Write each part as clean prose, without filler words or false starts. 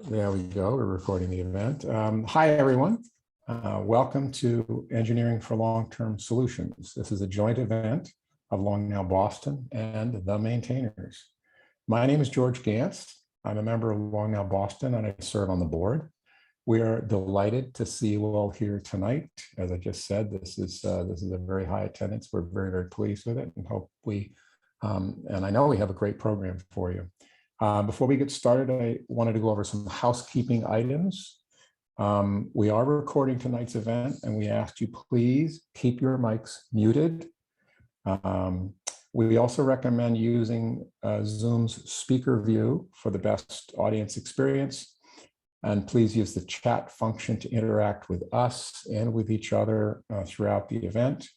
There we go. We're recording the event. Hi, everyone. Welcome to Engineering for Long-Term Solutions. This is a joint event of Long Now Boston and the Maintainers. My name is George Gantz. I'm a member of Long Now Boston and I serve on the board. We are delighted to see you all here tonight. As I just said, this is a very high attendance. We're very, very pleased with it and hope and I know we have a great program for you. Before we get started, I wanted to go over some housekeeping items. We are recording tonight's event and we ask you please keep your mics muted. We also recommend using Zoom's speaker view for the best audience experience. And please use the chat function to interact with us and with each other throughout the event.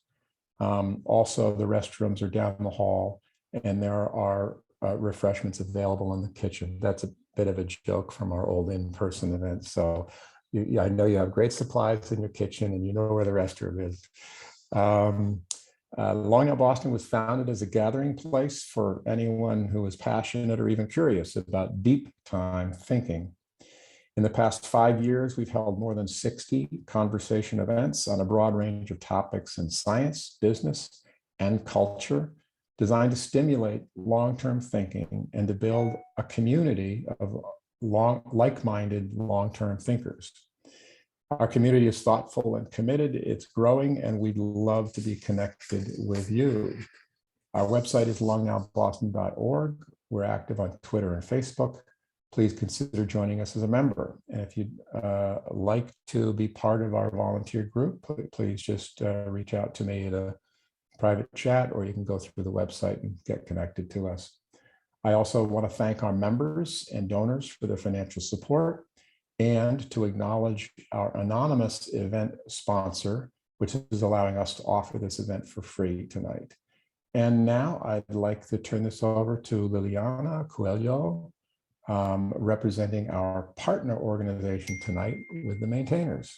Also, the restrooms are down the hall and there are refreshments available in the kitchen. That's a bit of a joke from our old in-person events. So I know you have great supplies in your kitchen and you know where the restroom is. Long Now Boston was founded as a gathering place for anyone who is passionate or even curious about deep time thinking. In the past 5 years, we've held more than 60 conversation events on a broad range of topics in science, business, and culture, designed to stimulate long-term thinking and to build a community of like-minded long-term thinkers. Our community is thoughtful and committed. It's growing, and we'd love to be connected with you. Our website is longnowboston.org. We're active on Twitter and Facebook. Please consider joining us as a member. And if you'd like to be part of our volunteer group, please just reach out to me at a private chat, or you can go through the website and get connected to us. I also want to thank our members and donors for their financial support and to acknowledge our anonymous event sponsor, which is allowing us to offer this event for free tonight. And now I'd like to turn this over to Liliana Coelho, representing our partner organization tonight with the Maintainers.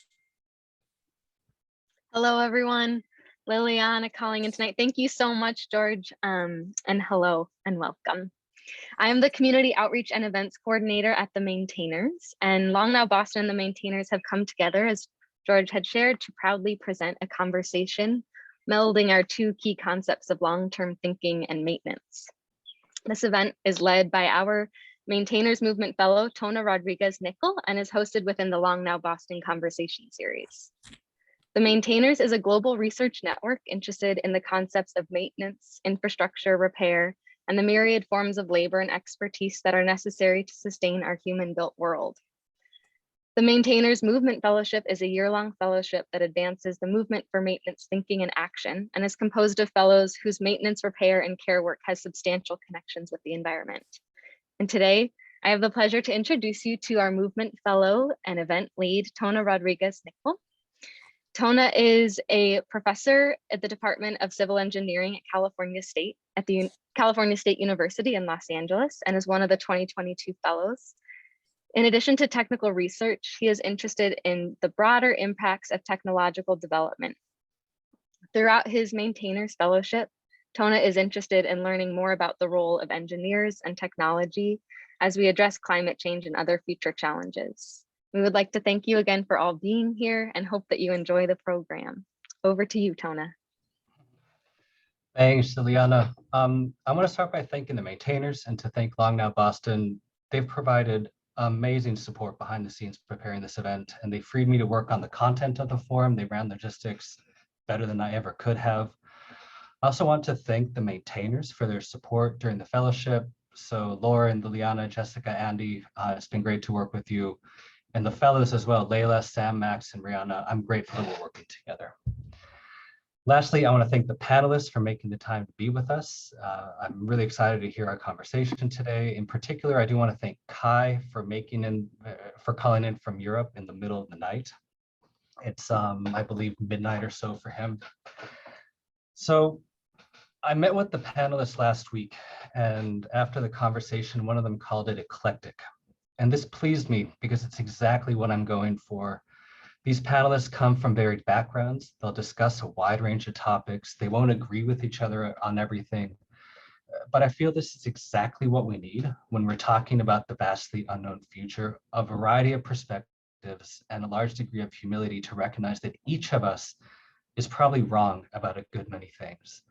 Hello, everyone. Liliana calling in tonight. Thank you so much, George, and hello and welcome. I am the Community Outreach and Events Coordinator at the Maintainers, and Long Now Boston and the Maintainers have come together, as George had shared, to proudly present a conversation melding our two key concepts of long-term thinking and maintenance. This event is led by our Maintainers Movement Fellow, Tona Rodriguez-Nikl, and is hosted within the Long Now Boston Conversation Series. The Maintainers is a global research network interested in the concepts of maintenance, infrastructure, repair, and the myriad forms of labor and expertise that are necessary to sustain our human-built world. The Maintainers Movement Fellowship is a year-long fellowship that advances the movement for maintenance thinking and action, and is composed of fellows whose maintenance, repair, and care work has substantial connections with the environment. And today, I have the pleasure to introduce you to our Movement Fellow and Event Lead, Tona Rodriguez-Nikl. Tona is a professor at the Department of Civil Engineering at California State University in Los Angeles, and is one of the 2022 fellows. In addition to technical research, he is interested in the broader impacts of technological development. Throughout his Maintainers Fellowship, Tona is interested in learning more about the role of engineers and technology as we address climate change and other future challenges. We would like to thank you again for all being here and hope that you enjoy the program. Over to you, Tona. Thanks, Liliana. I want to start by thanking the Maintainers and to thank Long Now Boston. They've provided amazing support behind the scenes preparing this event, and they freed me to work on the content of the forum. They ran logistics better than I ever could have. I also want to thank the Maintainers for their support during the fellowship. So Lauren, Liliana, Jessica, Andy, it's been great to work with you. And the fellows as well, Layla, Sam, Max, and Rihanna. I'm grateful that we're working together. Lastly, I want to thank the panelists for making the time to be with us. I'm really excited to hear our conversation today. In particular, I do want to thank Kai for calling in from Europe in the middle of the night. It's, I believe, midnight or so for him. So I met with the panelists last week, and after the conversation, one of them called it eclectic. And this pleased me because it's exactly what I'm going for. These panelists come from varied backgrounds. They'll discuss a wide range of topics. They won't agree with each other on everything. but I feel this is exactly what we need when we're talking about the vastly unknown future, a variety of perspectives and a large degree of humility to recognize that each of us is probably wrong about a good many things.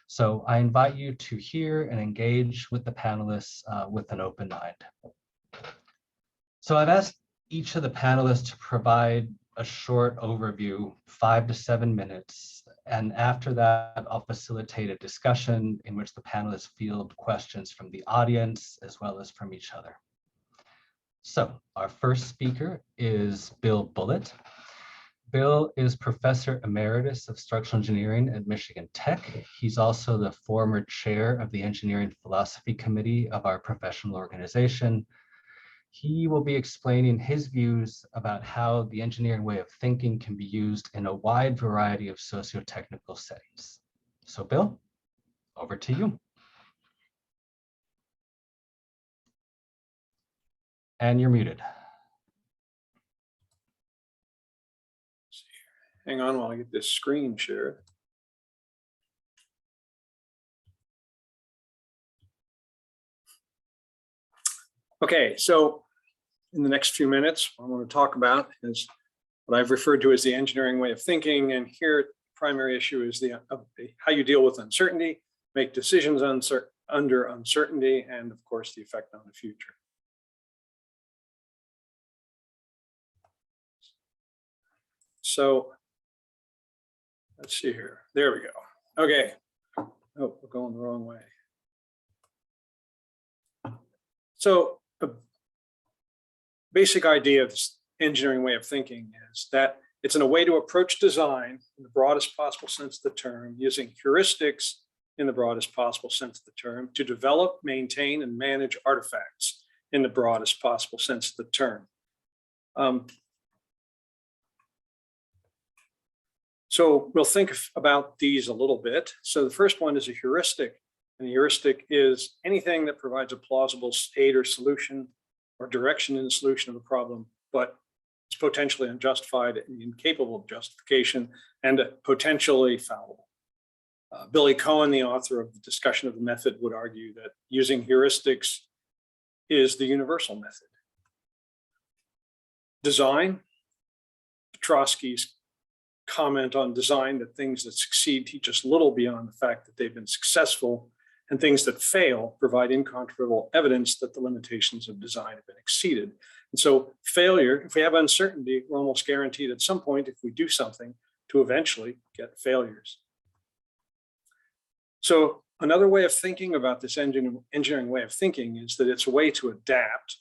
So I invite you to hear and engage with the panelists with an open mind. So I've asked each of the panelists to provide a short overview, 5 to 7 minutes. And after that, I'll facilitate a discussion in which the panelists field questions from the audience as well as from each other. So our first speaker is Bill Bullitt. Bill is Professor Emeritus of Structural Engineering at Michigan Tech. He's also the former chair of the Engineering Philosophy Committee of our professional organization. He will be explaining his views about how the engineering way of thinking can be used in a wide variety of socio-technical settings. So Bill, over to you. And you're muted. Hang on while I get this screen shared. Okay, so in the next few minutes, what I want to talk about is what I've referred to as the engineering way of thinking. And here, the primary issue is how you deal with uncertainty, make decisions under uncertainty, and of course, the effect on the future. So let's see here. There we go. Okay. Oh, we're going the wrong way. So the basic idea of this engineering way of thinking is that it's in a way to approach design in the broadest possible sense of the term, using heuristics in the broadest possible sense of the term, to develop, maintain, and manage artifacts in the broadest possible sense of the term. So we'll think about these a little bit. So the first one is a heuristic. And a heuristic is anything that provides a plausible state or solution or direction in the solution of a problem, but it's potentially unjustified and incapable of justification and potentially fallible. Billy Cohen, the author of the discussion of the method, would argue that using heuristics is the universal method. Design, Petrosky's comment on design that things that succeed teach us little beyond the fact that they've been successful, and things that fail provide incontrovertible evidence that the limitations of design have been exceeded. And so failure, if we have uncertainty, we're almost guaranteed at some point, if we do something, to eventually get failures. So another way of thinking about this engineering way of thinking is that it's a way to adapt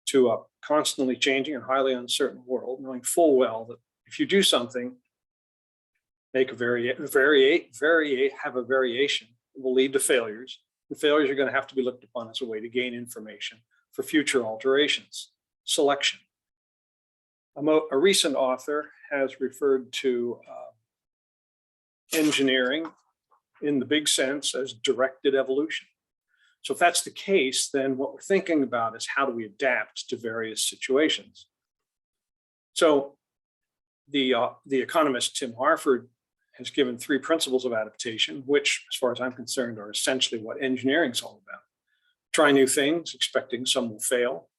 to a constantly changing and highly uncertain world, knowing full well that if you do something, make a variation, it will lead to failures. The failures are going to have to be looked upon as a way to gain information for future alterations. Selection. A recent author has referred to engineering in the big sense as directed evolution. So if that's the case, then what we're thinking about is how do we adapt to various situations. So the economist Tim Harford has given 3 principles of adaptation, which, as far as I'm concerned, are essentially what engineering is all about. Try new things, expecting some will fail.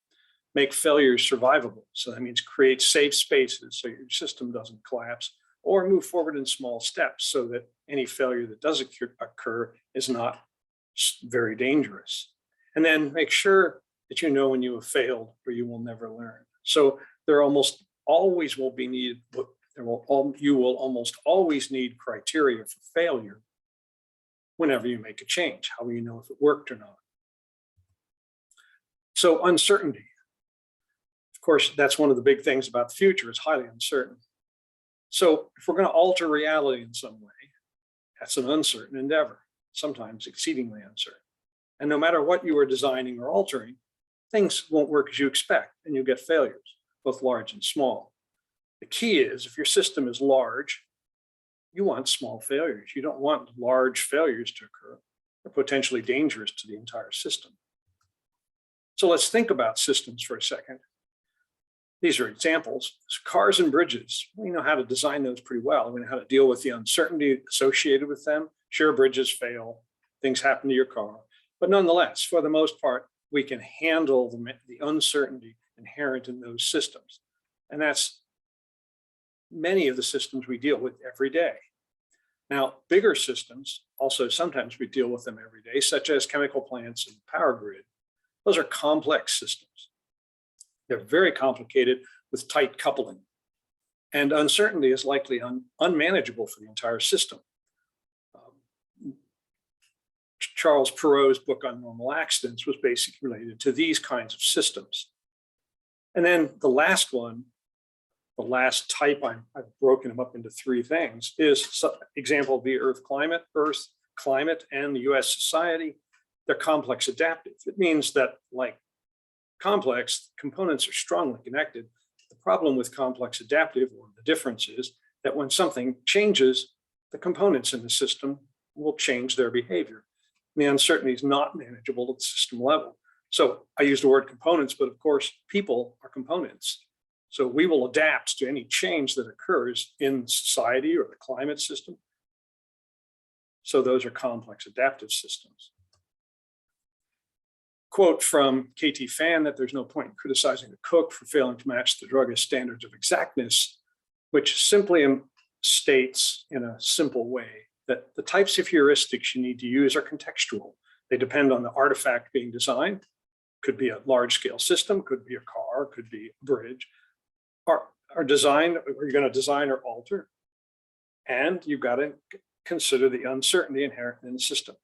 Make failures survivable. So that means create safe spaces so your system doesn't collapse, or move forward in small steps so that any failure that does occur is not very dangerous. And then make sure that you know when you have failed or you will never learn. So there almost always will be needed, you will almost always need criteria for failure whenever you make a change. How will you know if it worked or not? So uncertainty. Of course, that's one of the big things about the future. It's highly uncertain. So if we're going to alter reality in some way, that's an uncertain endeavor, sometimes exceedingly uncertain. And no matter what you are designing or altering, things won't work as you expect, and you'll get failures, both large and small. The key is, if your system is large, you want small failures. You don't want large failures to occur. They're potentially dangerous to the entire system. So let's think about systems for a second. These are examples. Cars and bridges, we know how to design those pretty well. We know how to deal with the uncertainty associated with them. Sure, bridges fail. things happen to your car. But nonetheless, for the most part, we can handle the uncertainty inherent in those systems. And that's many of the systems we deal with every day. Now, bigger systems, also sometimes we deal with them every day, such as chemical plants and power grid. Those are complex systems. They're very complicated with tight coupling. And uncertainty is likely unmanageable for the entire system. Charles Perrow's book on normal accidents was basically related to these kinds of systems. And then the last one, the last type, I've broken them up into three things, is example of the Earth climate, and the US society. They're complex adaptive. It means that, like complex, components are strongly connected. The problem with complex adaptive, or the difference, is that when something changes, the components in the system will change their behavior. And the uncertainty is not manageable at the system level. So I use the word components, but of course, people are components. So we will adapt to any change that occurs in society or the climate system. So those are complex adaptive systems. Quote from KT Fan that there's no point in criticizing the cook for failing to match the druggist's standards of exactness, which simply states in a simple way that the types of heuristics you need to use are contextual. They depend on the artifact being designed. Could be a large scale system, could be a car, could be a bridge. Are designed, or you're going to design or alter. And you've got to consider the uncertainty inherent in the system,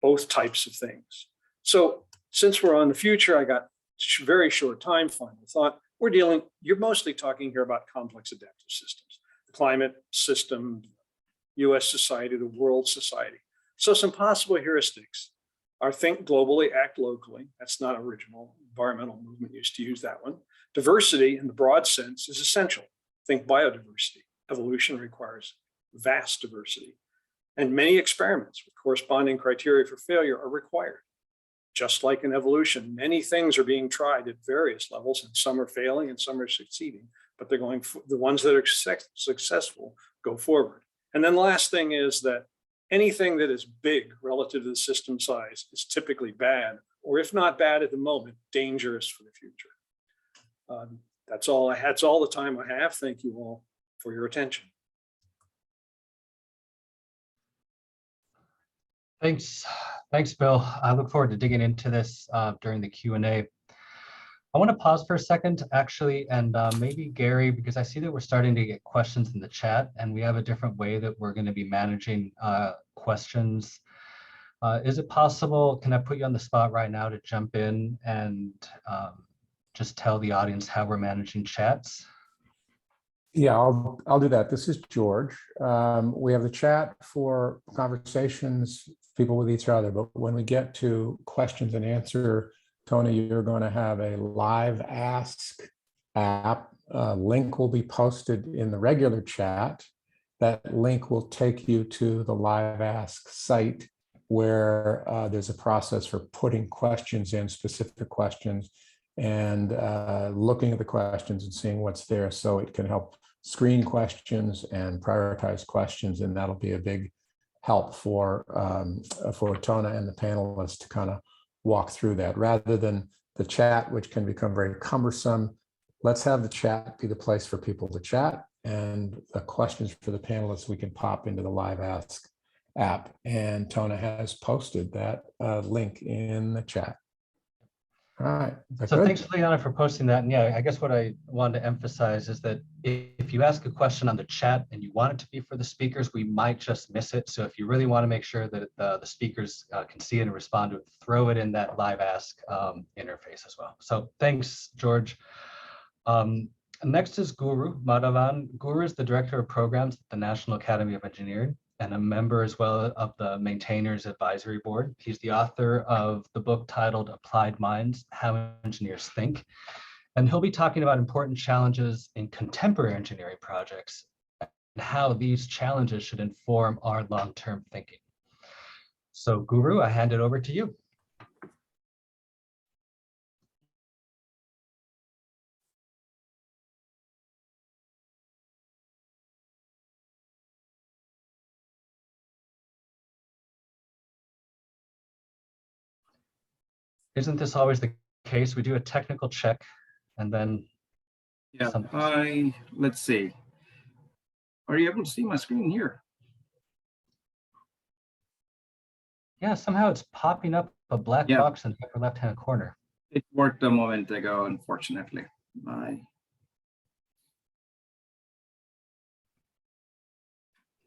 both types of things. So since we're on the future, I got very short time, final thought. You're mostly talking here about complex adaptive systems, the climate system, US society, the world society. So some possible heuristics are think globally, act locally. That's not original. Environmental movement used to use that one. Diversity in the broad sense is essential. Think biodiversity. Evolution requires vast diversity. And many experiments with corresponding criteria for failure are required. Just like in evolution, many things are being tried at various levels, and some are failing and some are succeeding, but the ones that are successful go forward. And then the last thing is that anything that is big relative to the system size is typically bad, or if not bad at the moment, dangerous for the future. That's all that's all the time I have. Thank you all for your attention. Thanks, Bill. I look forward to digging into this during the Q&A. I want to pause for a second, actually, and maybe Gary, because I see that we're starting to get questions in the chat, and we have a different way that we're going to be managing questions. Is it possible, can I put you on the spot right now to jump in and just tell the audience how we're managing chats? Yeah, I'll do that. This is George. We have the chat for conversations, people with each other, but when we get to questions and answer, Tona, you're going to have a live ask app. Link will be posted in the regular chat. That link will take you to the live ask site where there's a process for putting questions in, specific questions, and looking at the questions and seeing what's there, so it can help screen questions and prioritize questions. And that'll be a big help for Tona and the panelists to kind of walk through that, rather than the chat, which can become very cumbersome. Let's have the chat be the place for people to chat, and the questions for the panelists we can pop into the live ask app. And Tona has posted that link in the chat. All right. So thanks, Liana, for posting that. And yeah, I guess what I wanted to emphasize is that if you ask a question on the chat and you want it to be for the speakers, we might just miss it. So if you really want to make sure that the speakers can see it and respond to it, throw it in that live ask interface as well. So thanks, George. Next is Guru Madhavan. Guru is the Director of Programs at the National Academy of Engineering and a member as well of the Maintainers Advisory Board. He's the author of the book titled Applied Minds, How Engineers Think. And he'll be talking about important challenges in contemporary engineering projects and how these challenges should inform our long-term thinking. So Guru, I hand it over to you. Isn't this always the case? We do a technical check and then Yeah, something. let's see. Are you able to see my screen here? Yeah, somehow it's popping up a black Yeah. box in the upper left-hand corner. It worked a moment ago, unfortunately. Let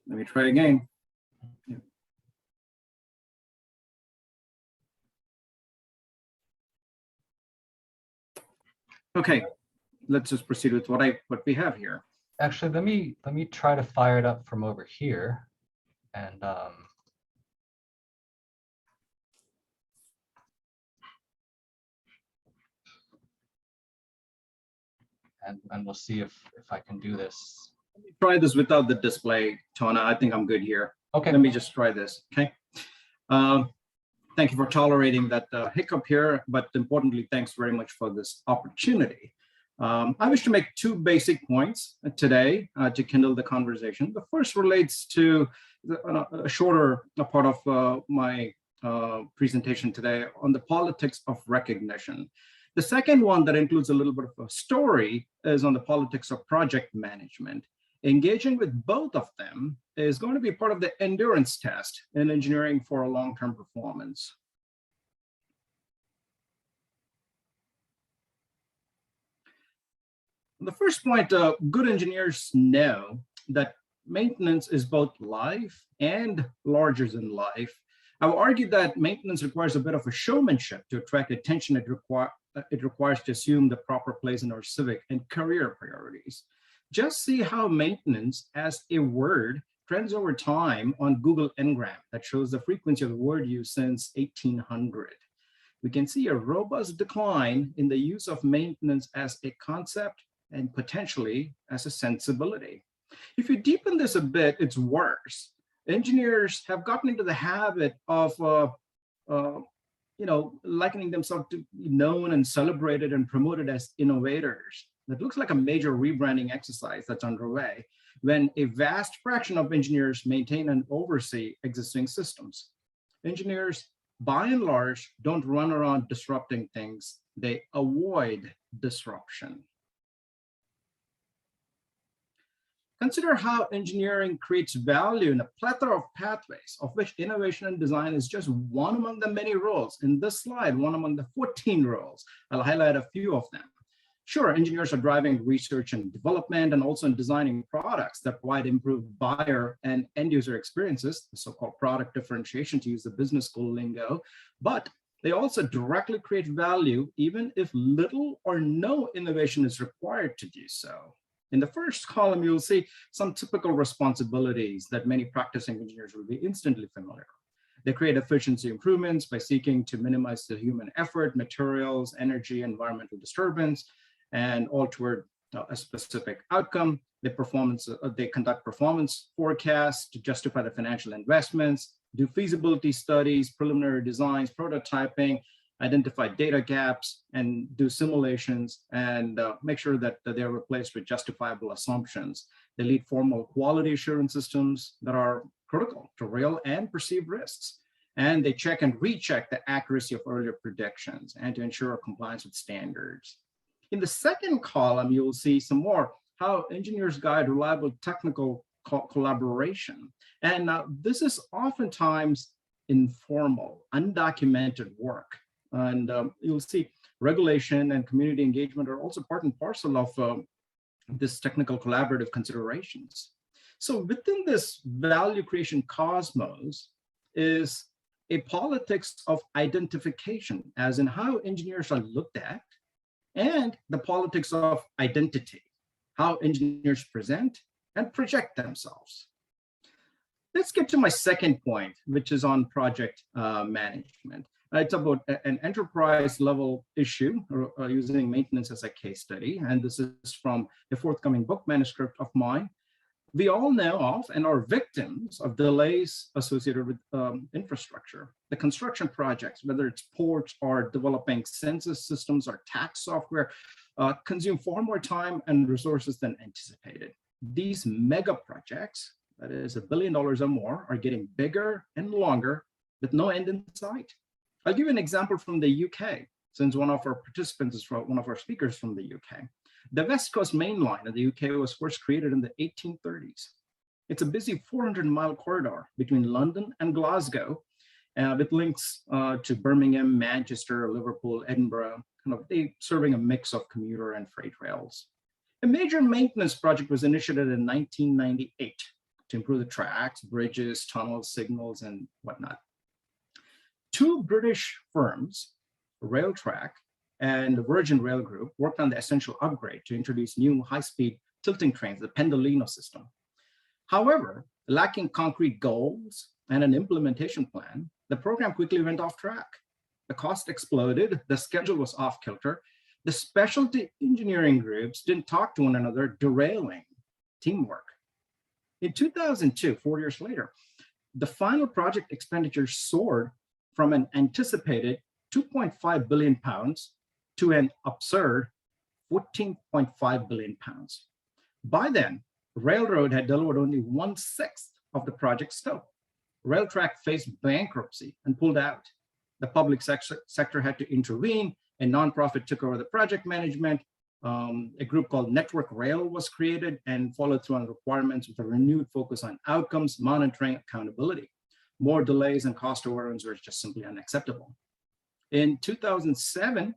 me try again. Yeah. Okay, let's just proceed with what we have here. Actually, let me try to fire it up from over here, and we'll see if I can do this. Let me try this without the display, Tona. I think I'm good here. Okay. Let me just try this. Okay. Thank you for tolerating that hiccup here, but importantly, thanks very much for this opportunity. I wish to make two basic points today to kindle the conversation. The first relates to a shorter part of my presentation today on the politics of recognition. The second one that includes a little bit of a story is on the politics of project management. Engaging with both of them is going to be part of the endurance test in engineering for a long-term performance. The first point, good engineers know that maintenance is both life and larger than life. I would argue that maintenance requires a bit of a showmanship to attract attention it requires to assume the proper place in our civic and career priorities. Just see how maintenance as a word trends over time on Google Ngram that shows the frequency of the word used since 1800. We can see a robust decline in the use of maintenance as a concept and potentially as a sensibility. If you deepen this a bit, it's worse. Engineers have gotten into the habit of likening themselves to be known and celebrated and promoted as innovators. That looks like a major rebranding exercise that's underway when a vast fraction of engineers maintain and oversee existing systems. Engineers, by and large, don't run around disrupting things. They avoid disruption. Consider how engineering creates value in a plethora of pathways, of which innovation and design is just one among the many roles. In this slide, one among the 14 roles. I'll highlight a few of them. Sure, engineers are driving research and development and also in designing products that provide improved buyer and end user experiences, the so-called product differentiation to use the business school lingo, but they also directly create value even if little or no innovation is required to do so. In the first column, you'll see some typical responsibilities that many practicing engineers will be instantly familiar. They create efficiency improvements by seeking to minimize the human effort, materials, energy, environmental disturbance, and all toward a specific outcome. They conduct performance forecasts to justify the financial investments, do feasibility studies, preliminary designs, prototyping, identify data gaps, and do simulations, and make sure that they're replaced with justifiable assumptions. They lead formal quality assurance systems that are critical to real and perceived risks. And they check and recheck the accuracy of earlier predictions and to ensure compliance with standards. In the second column, you will see some more how engineers guide reliable technical collaboration. And this is oftentimes informal, undocumented work. And you'll see regulation and community engagement are also part and parcel of this technical collaborative considerations. So within this value creation cosmos is a politics of identification, as in how engineers are looked at, and the politics of identity, how engineers present and project themselves. Let's get to my second point, which is on project management. It's about an enterprise level issue using maintenance as a case study. And this is from a forthcoming book manuscript of mine. We all know of and are victims of delays associated with infrastructure. The construction projects, whether it's ports or developing census systems or tax software, consume far more time and resources than anticipated. These mega projects, that is $1 billion or more, are getting bigger and longer with no end in sight. I'll give you an example from the UK, since one of our participants is one of our speakers from the UK. The West Coast Main Line of the UK was first created in the 1830s. It's a busy 400-mile corridor between London and Glasgow, with links to Birmingham, Manchester, Liverpool, Edinburgh, serving a mix of commuter and freight rails. A major maintenance project was initiated in 1998 to improve the tracks, bridges, tunnels, signals, and whatnot. Two British firms, Railtrack and the Virgin Rail Group, worked on the essential upgrade to introduce new high-speed tilting trains, the Pendolino system. However, lacking concrete goals and an implementation plan, the program quickly went off track. The cost exploded, the schedule was off kilter, the specialty engineering groups didn't talk to one another, derailing teamwork. In 2002, 4 years later, the final project expenditure soared from an anticipated 2.5 billion pounds to an absurd 14.5 billion pounds. By then, Railroad had delivered only 1/6 of the project scope. Railtrack faced bankruptcy and pulled out. The public sector had to intervene. A nonprofit took over the project management. A group called Network Rail was created and followed through on requirements with a renewed focus on outcomes, monitoring, accountability. More delays and cost overruns were just simply unacceptable. In 2007,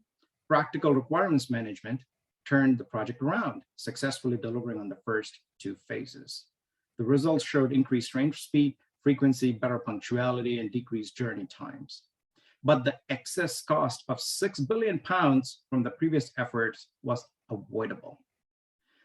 Practical Requirements Management turned the project around, successfully delivering on the first two phases. The results showed increased train speed, frequency, better punctuality, and decreased journey times. But the excess cost of 6 billion pounds from the previous efforts was avoidable.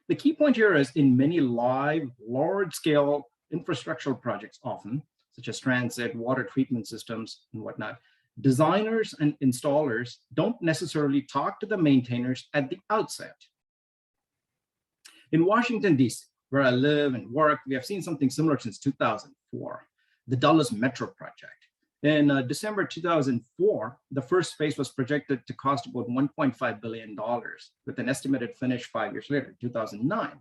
The key point here is in many live, large-scale infrastructural projects often, such as transit, water treatment systems, and whatnot, designers and installers don't necessarily talk to the maintainers at the outset. In Washington, D.C., where I live and work, we have seen something similar since 2004, the Dulles Metro project. In December 2004, the first phase was projected to cost about $1.5 billion, with an estimated finish 5 years later, 2009.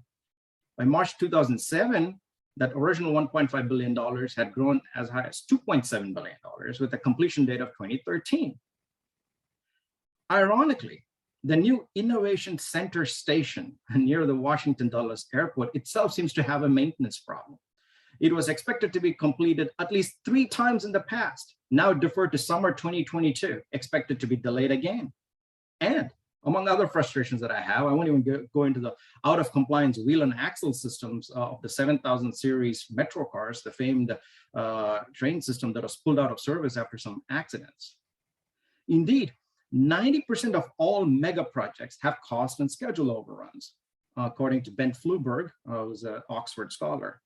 By March 2007, that original $1.5 billion had grown as high as $2.7 billion, with a completion date of 2013. Ironically, the new Innovation Center station near the Washington Dulles Airport itself seems to have a maintenance problem. It was expected to be completed at least 3 times in the past, now deferred to summer 2022, expected to be delayed again. And among other frustrations that I have, I won't even go into the out of compliance wheel and axle systems of the 7000 series metro cars, the famed train system that was pulled out of service after some accidents. Indeed, 90% of all mega projects have cost and schedule overruns, according to Ben Fluberg, who's an Oxford scholar.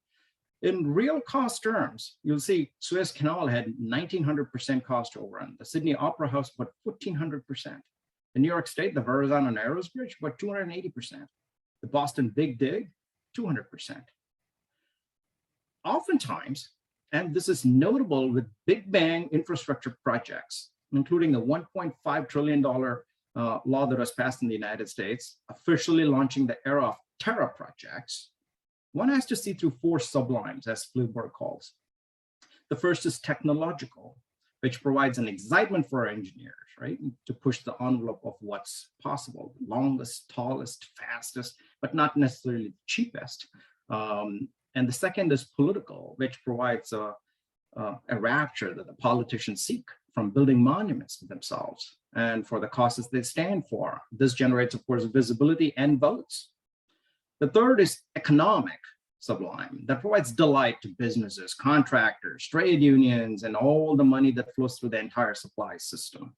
In real cost terms, you'll see Suez Canal had 1900% cost overrun. The Sydney Opera House, about 1400%. In New York State, the Verrazano Narrows Bridge, about 280%. The Boston Big Dig, 200%. Oftentimes, and this is notable with big bang infrastructure projects, including the $1.5 trillion law that was passed in the United States, officially launching the era of terror projects, one has to see through 4 sublimes, as Fluberg calls. The first is technological, which provides an excitement for our engineers, right? To push the envelope of what's possible, longest, tallest, fastest, but not necessarily the cheapest. And the second is political, which provides a rapture that the politicians seek from building monuments to themselves and for the causes they stand for. This generates, of course, visibility and votes. The third is economic sublime, that provides delight to businesses, contractors, trade unions, and all the money that flows through the entire supply system,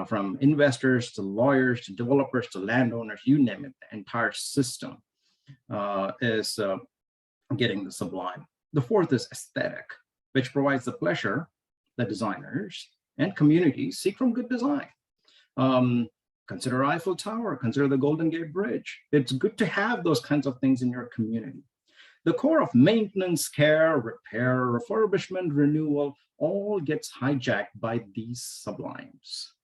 from investors to lawyers to developers to landowners, you name it, the entire system is getting the sublime. The fourth is aesthetic, which provides the pleasure that designers and communities seek from good design. Consider Eiffel Tower, consider the Golden Gate Bridge. It's good to have those kinds of things in your community. The core of maintenance, care, repair, refurbishment, renewal, all gets hijacked by these sublimes.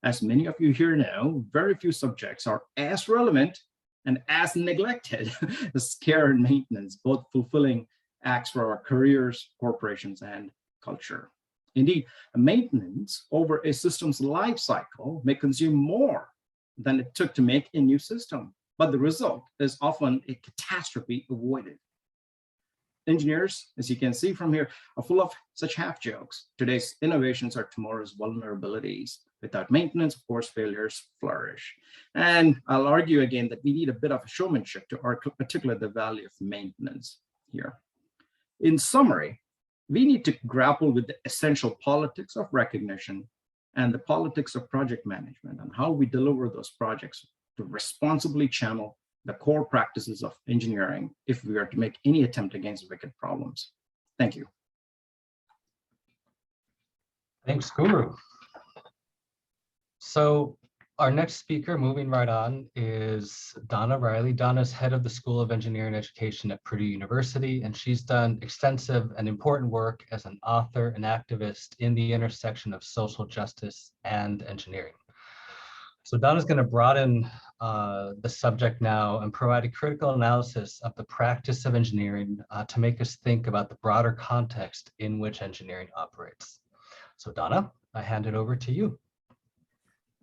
As many of you here know, very few subjects are as relevant and as neglected as care and maintenance, both fulfilling acts for our careers, corporations, and culture. Indeed, maintenance over a system's life cycle may consume more than it took to make a new system, but the result is often a catastrophe avoided. Engineers, as you can see from here, are full of such half jokes. Today's innovations are tomorrow's vulnerabilities. Without maintenance, of course, failures flourish. And I'll argue again that we need a bit of a showmanship to articulate the value of maintenance here. In summary, we need to grapple with the essential politics of recognition and the politics of project management and how we deliver those projects to responsibly channel the core practices of engineering if we are to make any attempt against wicked problems. Thank you. Thanks, Guru. So our next speaker, moving right on, is Donna Riley. Donna's head of the School of Engineering Education at Purdue University, and she's done extensive and important work as an author and activist in the intersection of social justice and engineering. So Donna's going to broaden the subject now and provide a critical analysis of the practice of engineering to make us think about the broader context in which engineering operates. So Donna, I hand it over to you.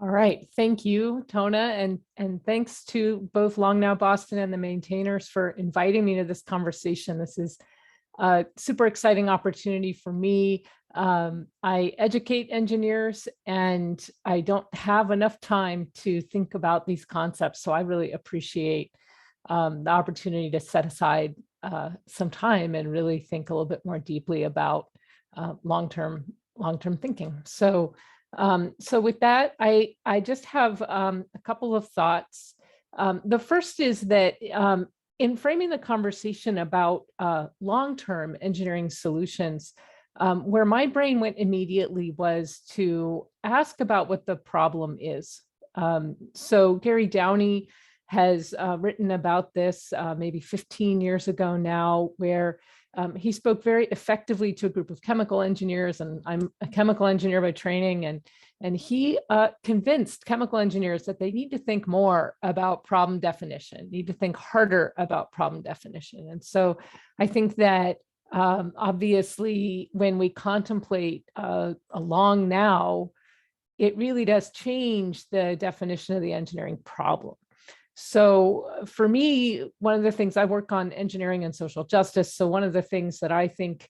All right, thank you, Tona, and thanks to both Long Now Boston and the maintainers for inviting me to this conversation. This is a super exciting opportunity for me. I educate engineers and I don't have enough time to think about these concepts, so I really appreciate the opportunity to set aside some time and really think a little bit more deeply about long-term thinking. So with that, I just have a couple of thoughts. The first is that in framing the conversation about long-term engineering solutions, where my brain went immediately was to ask about what the problem is. So Gary Downey has written about this maybe 15 years ago now, where he spoke very effectively to a group of chemical engineers, and I'm a chemical engineer by training, and he convinced chemical engineers that they need to think more about problem definition, need to think harder about problem definition. And so I think that obviously when we contemplate a long now, it really does change the definition of the engineering problem. So for me, one of the things I work on engineering and social justice. So one of the things that I think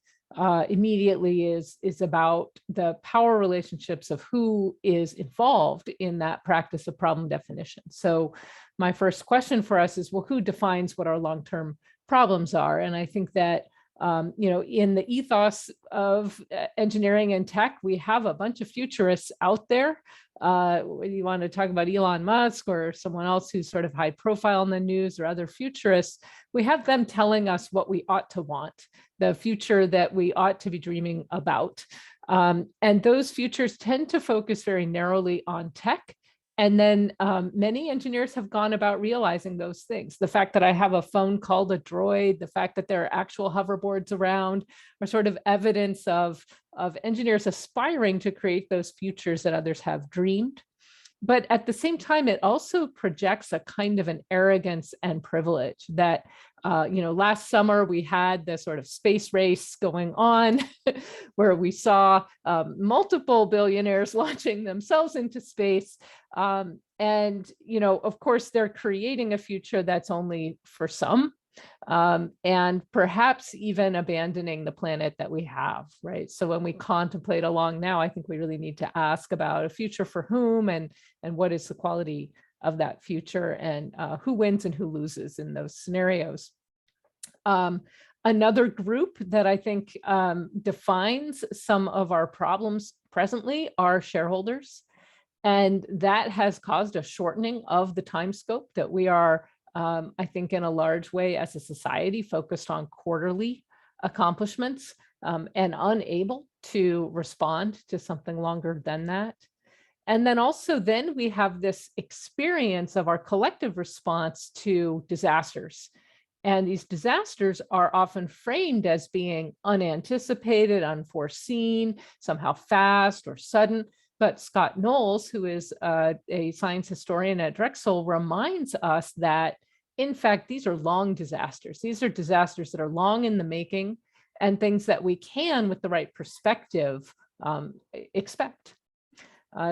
immediately is about the power relationships of who is involved in that practice of problem definition. So my first question for us is, well, who defines what our long-term problems are? And I think that in the ethos of engineering and tech, we have a bunch of futurists out there. You want to talk about Elon Musk or someone else who's sort of high profile in the news or other futurists, we have them telling us what we ought to want, the future that we ought to be dreaming about. And those futures tend to focus very narrowly on tech. And then many engineers have gone about realizing those things. The fact that I have a phone called a droid, the fact that there are actual hoverboards around are sort of evidence of engineers aspiring to create those futures that others have dreamed. But at the same time, it also projects a kind of an arrogance and privilege that, last summer we had the sort of space race going on where we saw multiple billionaires launching themselves into space. And, of course, they're creating a future that's only for some. And perhaps even abandoning the planet that we have, right? So when we contemplate along now, I think we really need to ask about a future for whom and what is the quality of that future and who wins and who loses in those scenarios. Another group that I think defines some of our problems presently are shareholders. And that has caused a shortening of the time scope that we are I think in a large way as a society focused on quarterly accomplishments and unable to respond to something longer than that. And then also then we have this experience of our collective response to disasters. And these disasters are often framed as being unanticipated, unforeseen, somehow fast or sudden. But Scott Knowles, who is a science historian at Drexel, reminds us that, in fact, these are long disasters. These are disasters that are long in the making and things that we can, with the right perspective, expect.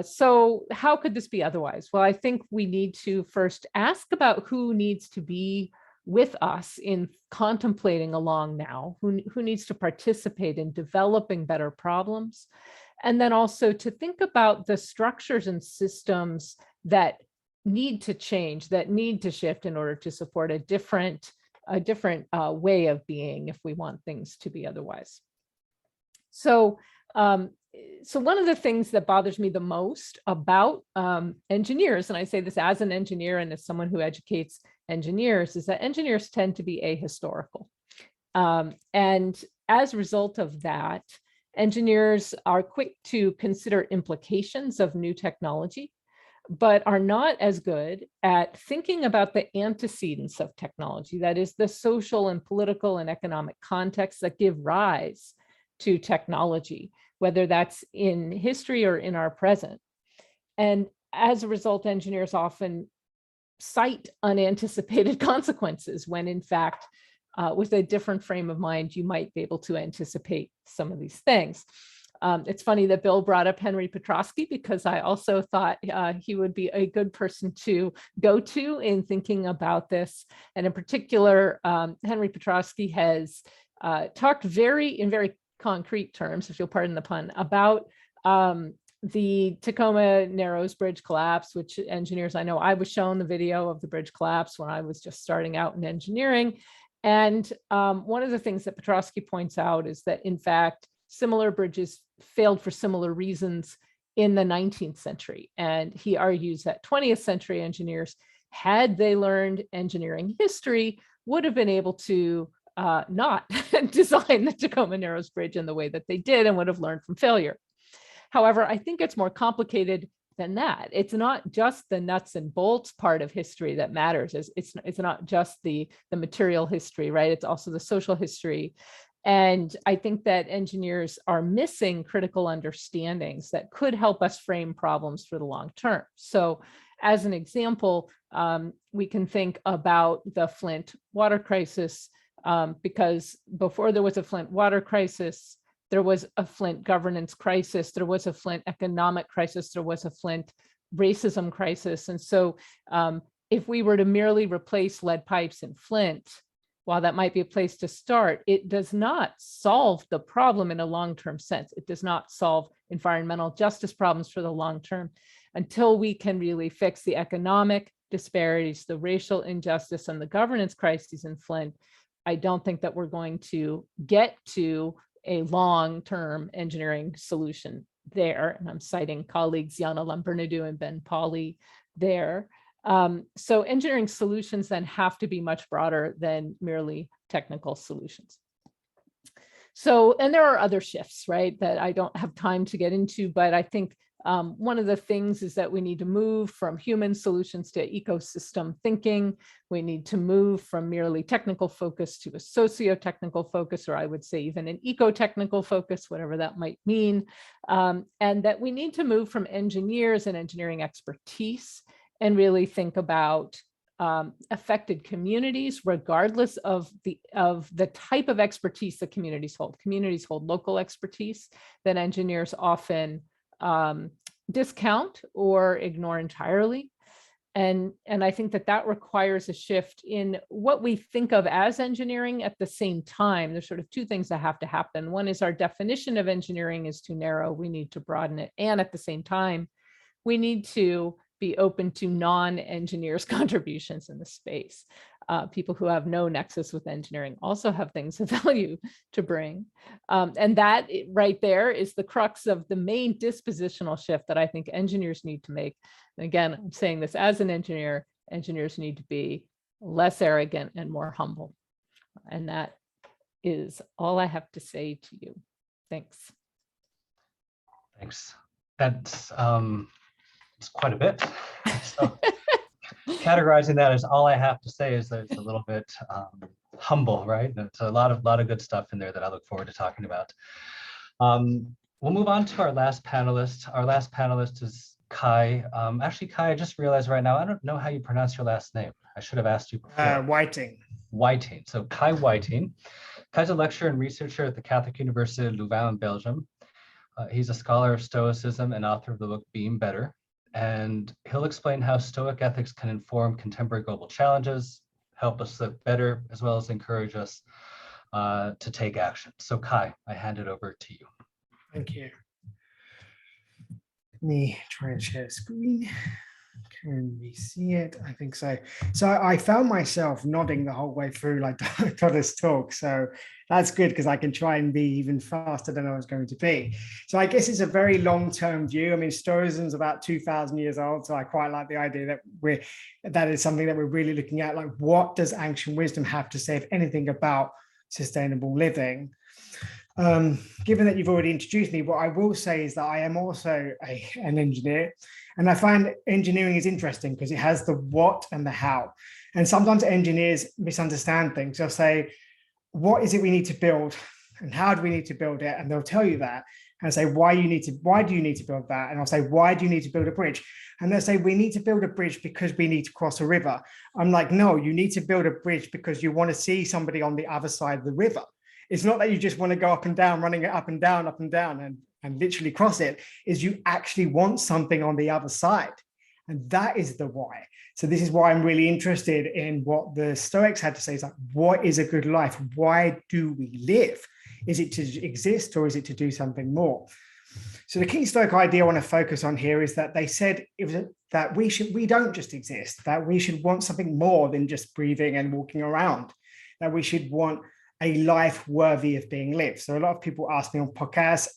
So how could this be otherwise? Well, I think we need to first ask about who needs to be with us in contemplating along now, who needs to participate in developing better problems. And then also to think about the structures and systems that need to change, that need to shift in order to support a different way of being if we want things to be otherwise. So one of the things that bothers me the most about engineers, and I say this as an engineer and as someone who educates engineers, is that engineers tend to be ahistorical. And as a result of that, engineers are quick to consider implications of new technology, but are not as good at thinking about the antecedents of technology, that is the social and political and economic contexts that give rise to technology, whether that's in history or in our present. And as a result, engineers often cite unanticipated consequences when in fact, with a different frame of mind, you might be able to anticipate some of these things. It's funny that Bill brought up Henry Petroski, because I also thought he would be a good person to go to in thinking about this. And in particular, Henry Petroski has talked in very concrete terms, if you'll pardon the pun, about the Tacoma Narrows Bridge collapse, which engineers, I know I was shown the video of the bridge collapse when I was just starting out in engineering. And one of the things that Petroski points out is that, in fact, similar bridges failed for similar reasons in the 19th century. And he argues that 20th century engineers, had they learned engineering history, would have been able to not design the Tacoma Narrows Bridge in the way that they did and would have learned from failure. However, I think it's more complicated than that. It's not just the nuts and bolts part of history that matters. It's not just the material history, right? It's also the social history. And I think that engineers are missing critical understandings that could help us frame problems for the long term. So as an example, we can think about the Flint water crisis, because before there was a Flint water crisis, there was a Flint governance crisis, there was a Flint economic crisis, there was a Flint racism crisis. And so if we were to merely replace lead pipes in Flint, while that might be a place to start, it does not solve the problem in a long-term sense. It does not solve environmental justice problems for the long term until we can really fix the economic disparities, the racial injustice, and the governance crises in Flint. I don't think that we're going to get to a long-term engineering solution there. And I'm citing colleagues Jana Lambernadoux and Ben Pauli there. So engineering solutions then have to be much broader than merely technical solutions. So, and there are other shifts, right, that I don't have time to get into, but I think one of the things is that we need to move from human solutions to ecosystem thinking. We need to move from merely technical focus to a socio-technical focus, or I would say even an eco-technical focus, whatever that might mean. And that we need to move from engineers and engineering expertise and really think about affected communities, regardless of the type of expertise that communities hold. Communities hold local expertise that engineers often discount or ignore entirely. And I think that requires a shift in what we think of as engineering. At the same time, there's sort of two things that have to happen. One is our definition of engineering is too narrow. We need to broaden it. And at the same time, we need to be open to non-engineers' contributions in the space. People who have no nexus with engineering also have things of value to bring. And that right there is the crux of the main dispositional shift that I think engineers need to make. And again, I'm saying this as an engineer, engineers need to be less arrogant and more humble. And that is all I have to say to you. Thanks. Thanks. That's it's quite a bit. So categorizing that as all I have to say is that it's a little bit humble, right? It's a lot of good stuff in there that I look forward to talking about. We'll move on to our last panelist. Our last panelist is Kai. Actually, Kai, I just realized right now, I don't know how you pronounce your last name. I should have asked you before. Whiting. Whiting. So Kai Whiting. Kai's a lecturer and researcher at the Catholic University of Louvain in Belgium. He's a scholar of Stoicism and author of the book Being Better, and he'll explain how Stoic ethics can inform contemporary global challenges, help us live better, as well as encourage us to take action. So Kai, I hand it over to you. Thank you. Let me try and share screen. Can we see it? I think so. So I found myself nodding the whole way through like Tona's talk. So that's good because I can try and be even faster than I was going to be. So I guess it's a very long-term view. I mean, Stoicism is about 2,000 years old. So I quite like the idea that that is something that we're really looking at. Like, what does ancient wisdom have to say, if anything, about sustainable living? Given that you've already introduced me, what I will say is that I am also an engineer, and I find engineering is interesting because it has the what and the how. And sometimes engineers misunderstand things. They'll say, what is it we need to build and how do we need to build it? And they'll tell you that and say, why do you need to build that? And I'll say, why do you need to build a bridge? And they'll say, we need to build a bridge because we need to cross a river. I'm like, no, you need to build a bridge because you want to see somebody on the other side of the river. It's not that you just want to go up and down, running it up and down, and literally cross it. Is you actually want something on the other side. And that is the why. So this is why I'm really interested in what the Stoics had to say. Is like, what is a good life? Why do we live? Is it to exist or is it to do something more? So the key Stoic idea I want to focus on here is that they said that we don't just exist, that we should want something more than just breathing and walking around, that we should want a life worthy of being lived. So a lot of people ask me on podcasts,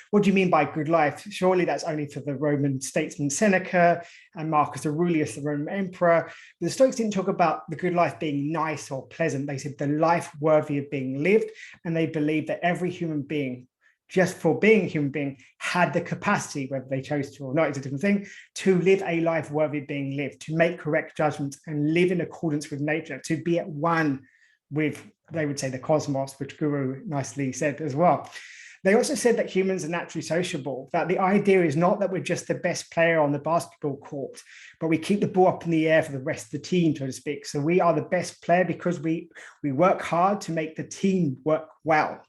what do you mean by good life? Surely that's only for the Roman statesman Seneca and Marcus Aurelius, the Roman emperor. But the Stoics didn't talk about the good life being nice or pleasant. They said the life worthy of being lived. And they believed that every human being, just for being a human being, had the capacity, whether they chose to or not, it's a different thing, to live a life worthy of being lived, to make correct judgments and live in accordance with nature, to be at one with, they would say, the cosmos, which Guru nicely said as well. They also said that humans are naturally sociable, that the idea is not that we're just the best player on the basketball court, but we keep the ball up in the air for the rest of the team, so to speak. So we are the best player because we work hard to make the team work well.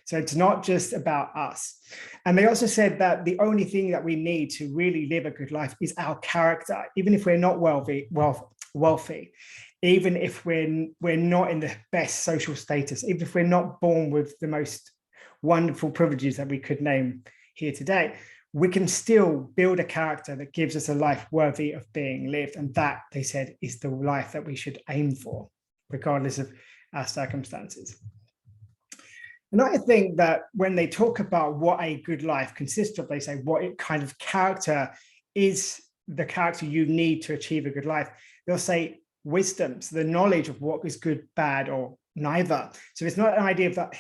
So it's not just about us. And they also said that the only thing that we need to really live a good life is our character, even if we're not wealthy, even if we're not in the best social status, even if we're not born with the most wonderful privileges that we could name here today, we can still build a character that gives us a life worthy of being lived. And that, they said, is the life that we should aim for, regardless of our circumstances. And I think that when they talk about what a good life consists of, they say what kind of character is the character you need to achieve a good life. They'll say wisdom, so the knowledge of what is good, bad, or neither. So it's not an idea of that,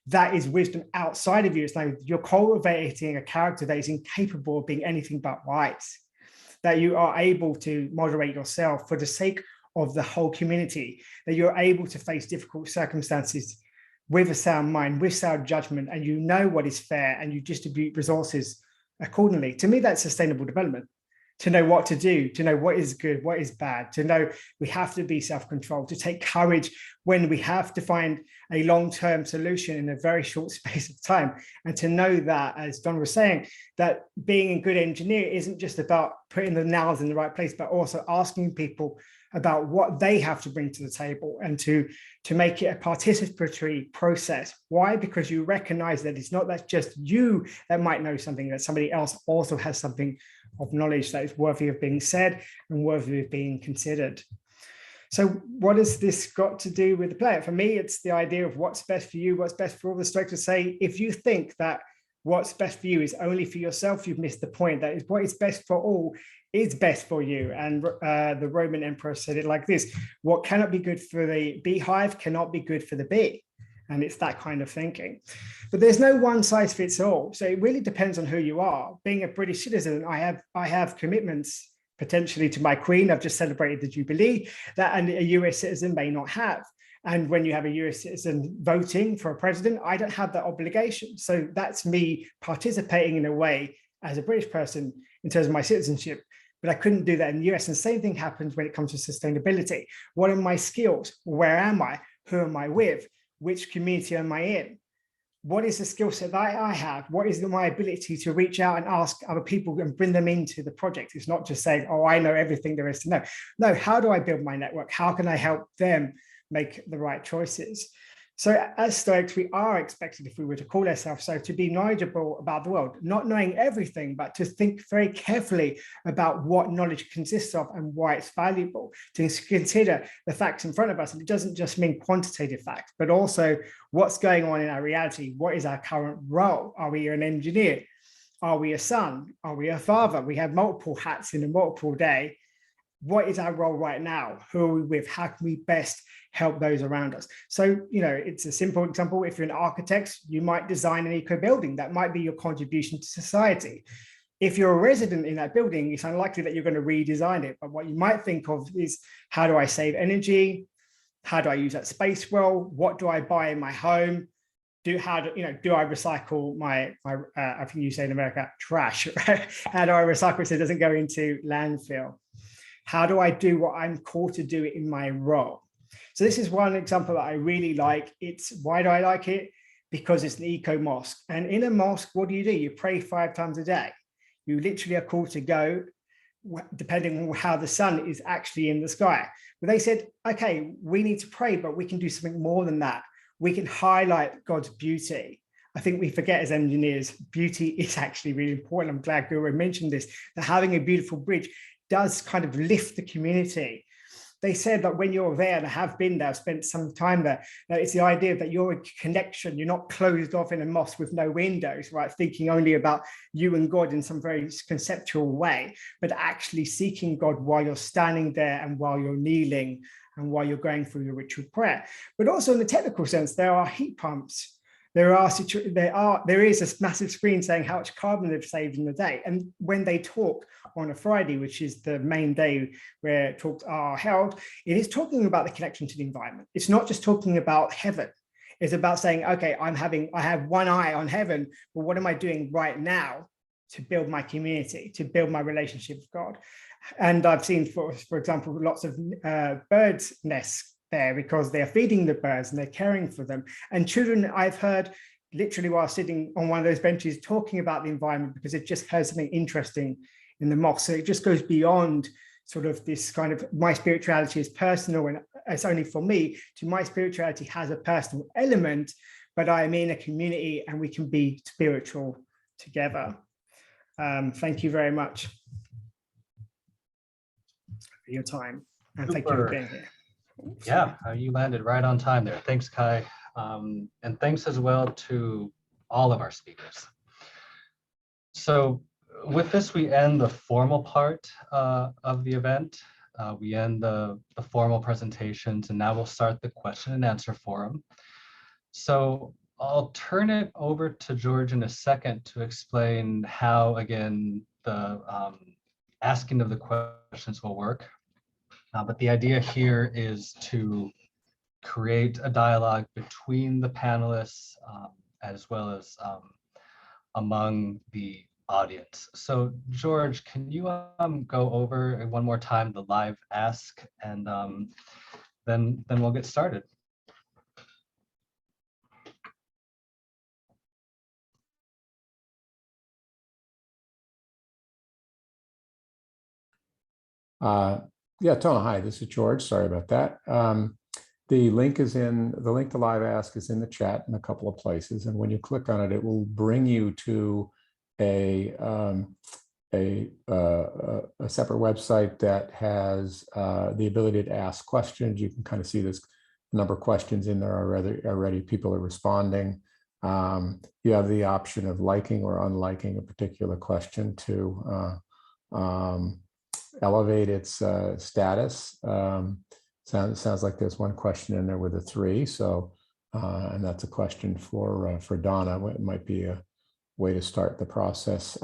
that is wisdom outside of you. It's like you're cultivating a character that is incapable of being anything but wise, that you are able to moderate yourself for the sake of the whole community, that you're able to face difficult circumstances with a sound mind, with sound judgment, and you know what is fair and you distribute resources accordingly. To me, that's sustainable development. To know what to do, to know what is good, what is bad, to know we have to be self-controlled, to take courage when we have to find a long-term solution in a very short space of time. And to know that, as Don was saying, that being a good engineer isn't just about putting the nails in the right place, but also asking people about what they have to bring to the table and to make it a participatory process. Why? Because you recognize that it's not that just you that might know something, that somebody else also has something of knowledge that is worthy of being said and worthy of being considered. So what has this got to do with the player? For me, it's the idea of what's best for you, what's best for all. The Stoics to say, if you think that what's best for you is only for yourself, you've missed the point. That is what is best for all is best for you. And the Roman emperor said it like this: what cannot be good for the beehive cannot be good for the bee. And it's that kind of thinking. But there's no one size fits all. So it really depends on who you are. Being a British citizen, I have commitments potentially to my Queen. I've just celebrated the Jubilee that a US citizen may not have. And when you have a US citizen voting for a president, I don't have that obligation. So that's me participating in a way as a British person in terms of my citizenship. But I couldn't do that in the US. And the same thing happens when it comes to sustainability. What are my skills? Where am I? Who am I with? Which community am I in? what is the skill set that I have? What is my ability to reach out and ask other people and bring them into the project? It's not just saying, oh, I know everything there is to know. No, how do I build my network? How can I help them make the right choices? So as Stoics, we are expected, if we were to call ourselves so, to be knowledgeable about the world, not knowing everything, but to think very carefully about what knowledge consists of and why it's valuable, to consider the facts in front of us. And it doesn't just mean quantitative facts, but also what's going on in our reality. What is our current role? Are we an engineer? Are we a son? Are we a father? We have multiple hats in a multiple day. What is our role right now? Who are we with? How can we best help those around us? So, it's a simple example. If you're an architect, you might design an eco building. That might be your contribution to society. If you're a resident in that building, it's unlikely that you're going to redesign it. But what you might think of is, how do I save energy? How do I use that space well? What do I buy in my home? Do I recycle my I think you say in America, trash, right? How do I recycle it so it doesn't go into landfill? How do I do what I'm called to do in my role? So this is one example that I really like. Why do I like it? Because it's an eco mosque. And in a mosque, what do? You pray 5 times a day. You literally are called to go, depending on how the sun is actually in the sky. But they said, okay, we need to pray, but we can do something more than that. We can highlight God's beauty. I think we forget as engineers, beauty is actually really important. I'm glad Guru mentioned this, that having a beautiful bridge does kind of lift the community. They said that when you're there, and I have been there, I've spent some time there, it's the idea that you're a connection, you're not closed off in a mosque with no windows, right? Thinking only about you and God in some very conceptual way, but actually seeking God while you're standing there and while you're kneeling and while you're going through your ritual prayer. But also in the technical sense, there are heat pumps. There is a massive screen saying how much carbon they've saved in the day. And when they talk on a Friday, which is the main day where talks are held, it is talking about the connection to the environment. It's not just talking about heaven. It's about saying, okay, I have one eye on heaven, but what am I doing right now to build my community, to build my relationship with God? And I've seen, for example, lots of birds' nests there because they're feeding the birds and they're caring for them. And children, I've heard literally while sitting on one of those benches talking about the environment because it just has something interesting in the mosque. So it just goes beyond sort of this kind of, my spirituality is personal and it's only for me, to my spirituality has a personal element, but I am in a community and we can be spiritual together. Thank you very much for your time. And thank you for being here. Yeah, you landed right on time there. Thanks, Kai. And thanks as well to all of our speakers. So with this, we end the formal part of the event. We end the formal presentations, and now we'll start the question and answer forum. So I'll turn it over to George in a second to explain how, again, the asking of the questions will work. But the idea here is to create a dialogue between the panelists as well as among the audience. So George, can you go over one more time the live ask, and then we'll get started. Yeah, Tona, hi, this is George. Sorry about that. The link to live ask is in the chat in a couple of places. And when you click on it, it will bring you to a separate website that has the ability to ask questions. You can kind of see this number of questions in there already. People are responding. You have the option of liking or unliking a particular question to elevate its status. Sounds like there's one question in there with a 3. So, and that's a question for Donna. It might be a way to start the process.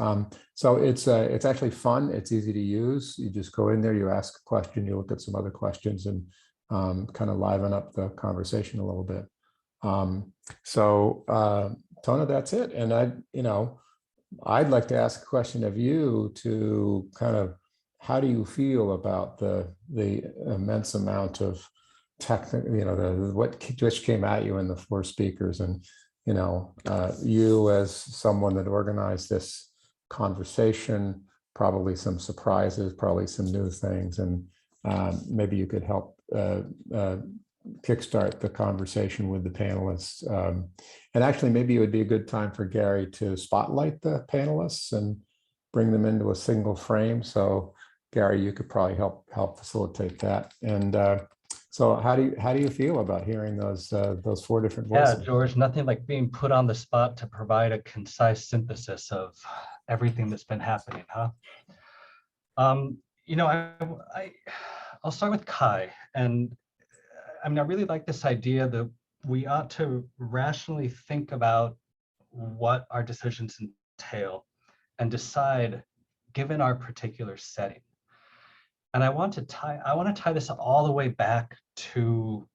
So it's actually fun. It's easy to use. You just go in there, you ask a question, you look at some other questions, and kind of liven up the conversation a little bit. Tona, that's it. And I'd like to ask a question of you to kind of, how do you feel about the immense amount of technical, what just came at you in the 4 speakers, and you as someone that organized this conversation, probably some surprises, probably some new things, and maybe you could help kickstart the conversation with the panelists. And actually, maybe it would be a good time for Gary to spotlight the panelists and bring them into a single frame. So Gary, you could probably help facilitate that. And so how do you feel about hearing those 4 different voices? Yeah, George, nothing like being put on the spot to provide a concise synthesis of everything that's been happening, huh? I'll start with Kai. And I mean, I really like this idea that we ought to rationally think about what our decisions entail and decide given our particular setting. And I want to tie this all the way back to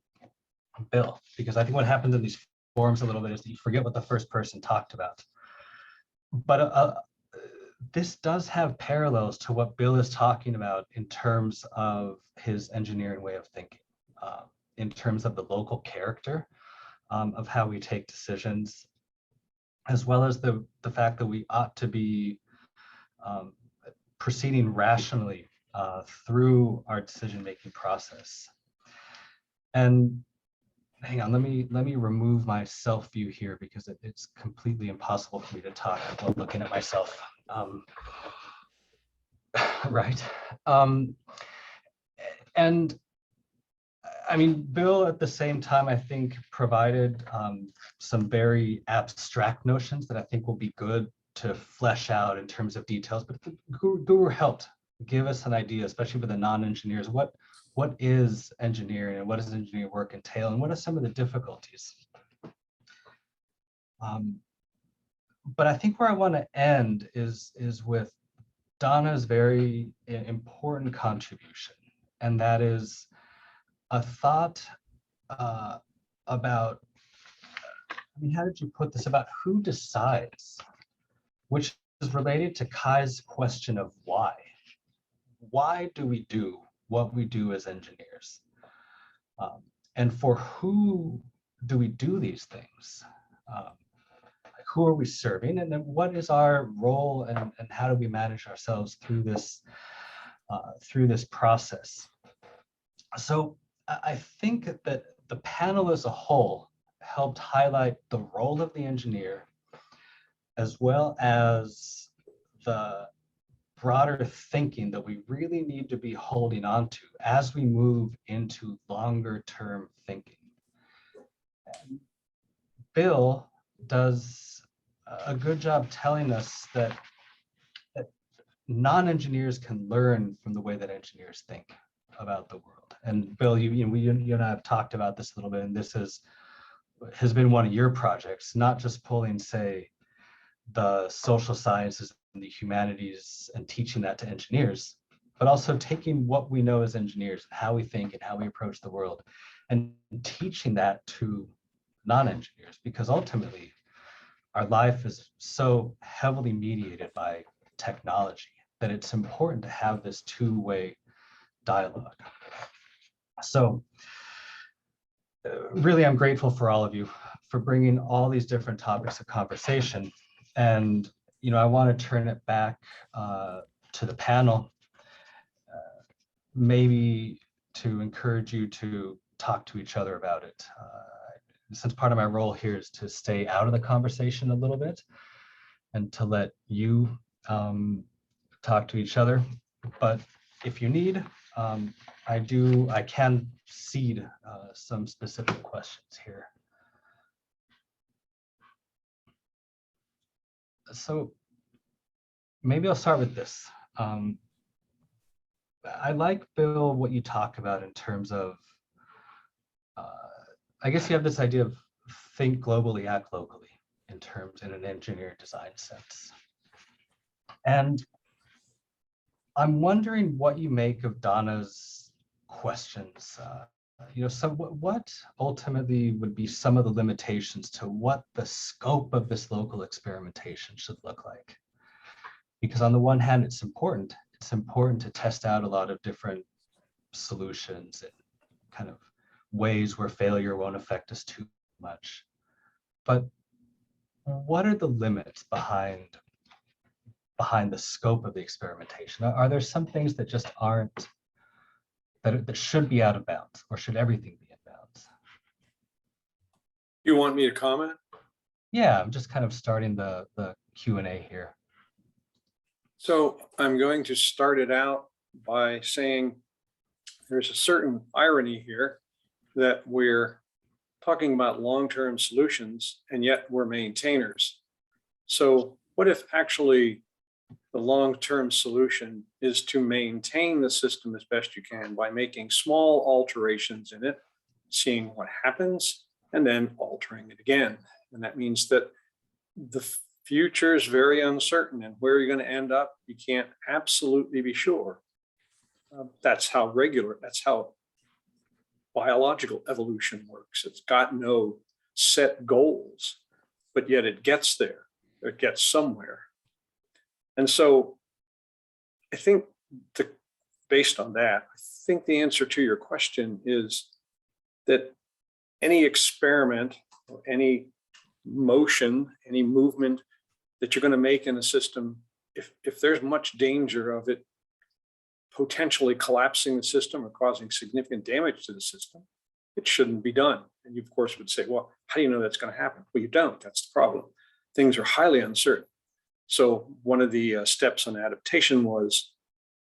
Bill, because I think what happens in these forums a little bit is that you forget what the first person talked about. But this does have parallels to what Bill is talking about in terms of his engineering way of thinking, in terms of the local character of how we take decisions, as well as the fact that we ought to be proceeding rationally through our decision-making process. And hang on, let me remove my self view here because it's completely impossible for me to talk while looking at myself. Right. And I mean, Bill at the same time, I think, provided some very abstract notions that I think will be good to flesh out in terms of details, but the Guru helped give us an idea, especially for the non-engineers, what is engineering and what does engineering work entail and what are some of the difficulties. But I think where I want to end is with Donna's very important contribution, and that is a thought about, I mean, how did you put this, about who decides, which is related to Kai's question of why. Why do we do what we do as engineers? And for who do we do these things? Who are we serving? And then what is our role and how do we manage ourselves through this process? So I think that the panel as a whole helped highlight the role of the engineer, as well as the broader thinking that we really need to be holding on to as we move into longer term thinking. And Bill does a good job telling us that non-engineers can learn from the way that engineers think about the world. And Bill, you and I have talked about this a little bit, and this has been one of your projects, not just pulling, say, the social sciences and the humanities and teaching that to engineers, but also taking what we know as engineers, how we think and how we approach the world, and teaching that to non-engineers, because ultimately our life is so heavily mediated by technology that it's important to have this two-way dialogue. So really, I'm grateful for all of you for bringing all these different topics of conversation. And, I want to turn it back to the panel, maybe to encourage you to talk to each other about it. Since part of my role here is to stay out of the conversation a little bit and to let you talk to each other. But if you need, I can seed some specific questions here. So maybe I'll start with this. I like, Bill, what you talk about in terms of, I guess you have this idea of think globally, act locally in an engineering design sense. And I'm wondering what you make of Donna's questions. So what ultimately would be some of the limitations to what the scope of this local experimentation should look like? Because on the one hand, it's important to test out a lot of different solutions and kind of ways where failure won't affect us too much. But what are the limits behind the scope of the experimentation? Are there some things that just aren't, that should be out of bounds, or should everything be in bounds? You want me to comment? Yeah, I'm just kind of starting the Q&A here. So I'm going to start it out by saying there's a certain irony here that we're talking about long-term solutions and yet we're maintainers. So what if actually the long-term solution is to maintain the system as best you can by making small alterations in it, seeing what happens, and then altering it again. And that means that the future is very uncertain, and where you're going to end up, you can't absolutely be sure. That's how biological evolution works. It's got no set goals, but yet it gets there. It gets somewhere. And so I think based on that, I think the answer to your question is that any experiment or any motion, any movement that you're going to make in a system, if there's much danger of it potentially collapsing the system or causing significant damage to the system, it shouldn't be done. And you, of course, would say, well, how do you know that's going to happen? Well, you don't. That's the problem. Things are highly uncertain. So one of the steps on adaptation was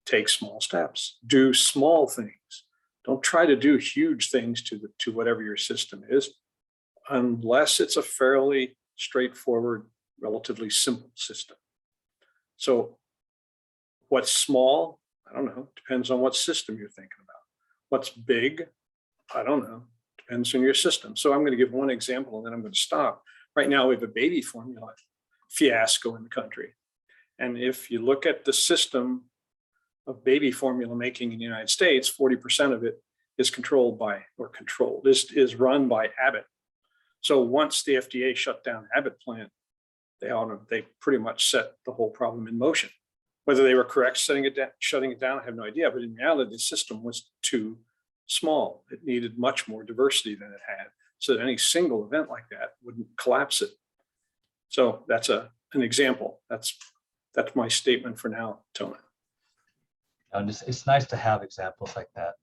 take small steps, do small things. Don't try to do huge things to whatever your system is, unless it's a fairly straightforward, relatively simple system. So what's small? I don't know. Depends on what system you're thinking about. What's big? I don't know. Depends on your system. So I'm going to give one example and then I'm going to stop. Right now we have a baby formula fiasco in the country. And if you look at the system of baby formula making in the United States, 40% of it is is run by Abbott. So once the FDA shut down Abbott plant, they pretty much set the whole problem in motion. Whether they were correct shutting it down, I have no idea. But in reality, the system was too small. It needed much more diversity than it had, so that any single event like that wouldn't collapse it. So that's an example. That's my statement for now, Tona. And it's nice to have examples like that.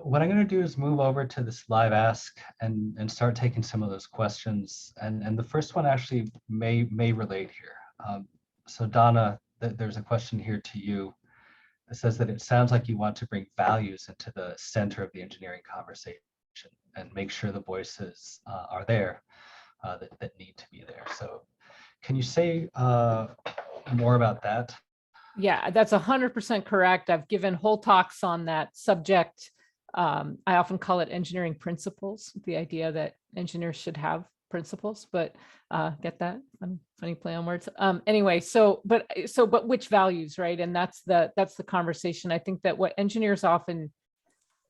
What I'm going to do is move over to this live ask and start taking some of those questions. And the first one actually may relate here. So Donna, there's a question here to you. It says that it sounds like you want to bring values into the center of the engineering conversation and make sure the voices are there that need to be there. So can you say more about that? Yeah, that's 100% correct. I've given whole talks on that subject. I often call it engineering principles, the idea that engineers should have principles, but get that funny play on words. Anyway, but which values, right? And that's the conversation. I think that what engineers often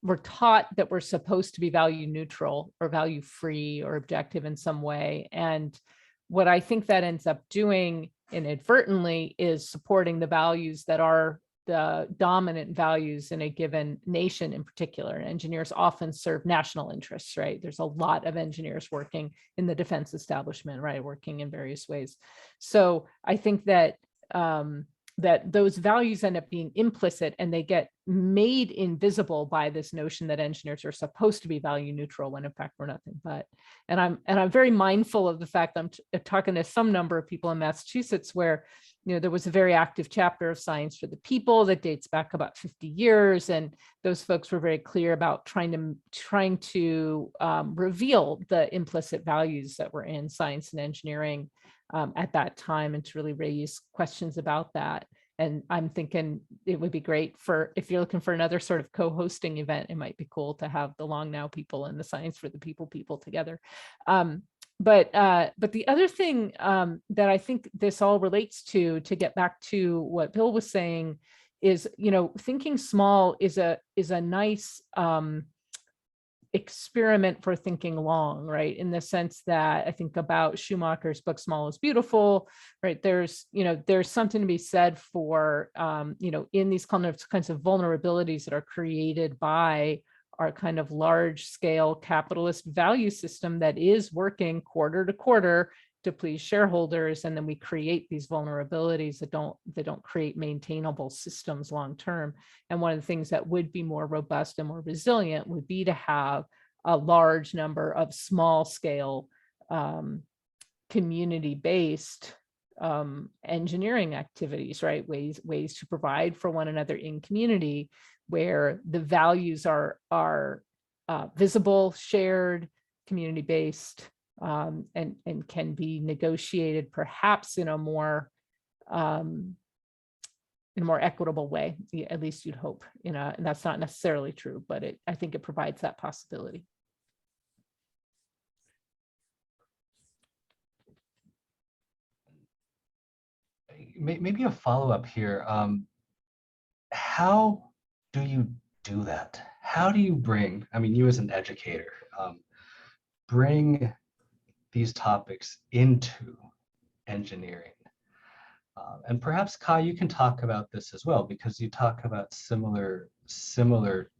were taught that we're supposed to be value neutral or value free or objective in some way. And what I think that ends up doing inadvertently is supporting the values that are the dominant values in a given nation in particular. And engineers often serve national interests, right? There's a lot of engineers working in the defense establishment, right? Working in various ways. So I think that that those values end up being implicit and they get made invisible by this notion that engineers are supposed to be value neutral when in fact we're nothing but. And I'm very mindful of the fact that I'm talking to some number of people in Massachusetts where, you know, there was a very active chapter of Science for the People that dates back about 50 years. And those folks were very clear about trying to reveal the implicit values that were in science and engineering at that time, and to really raise questions about that. And I'm thinking it would be great if you're looking for another sort of co-hosting event, it might be cool to have the Long Now people and the Science for the People together. But the other thing that I think this all relates to get back to what Bill was saying, is, you know, thinking small is a nice experiment for thinking long, right? In the sense that I think about Schumacher's book, Small is Beautiful, right? There's something to be said for, in these kinds of vulnerabilities that are created by our kind of large scale capitalist value system that is working quarter to quarter to please shareholders, and then we create these vulnerabilities that don't create maintainable systems long term. And one of the things that would be more robust and more resilient would be to have a large number of small scale community-based engineering activities, right? Ways to provide for one another in community, where the values are visible, shared, community-based, and can be negotiated perhaps in a more equitable way. At least you'd hope. And that's not necessarily true, but I think it provides that possibility. Maybe a follow-up here. How do you do that? How do you bring, I mean, you as an educator, bring these topics into engineering? And perhaps Kai, you can talk about this as well, because you talk about similar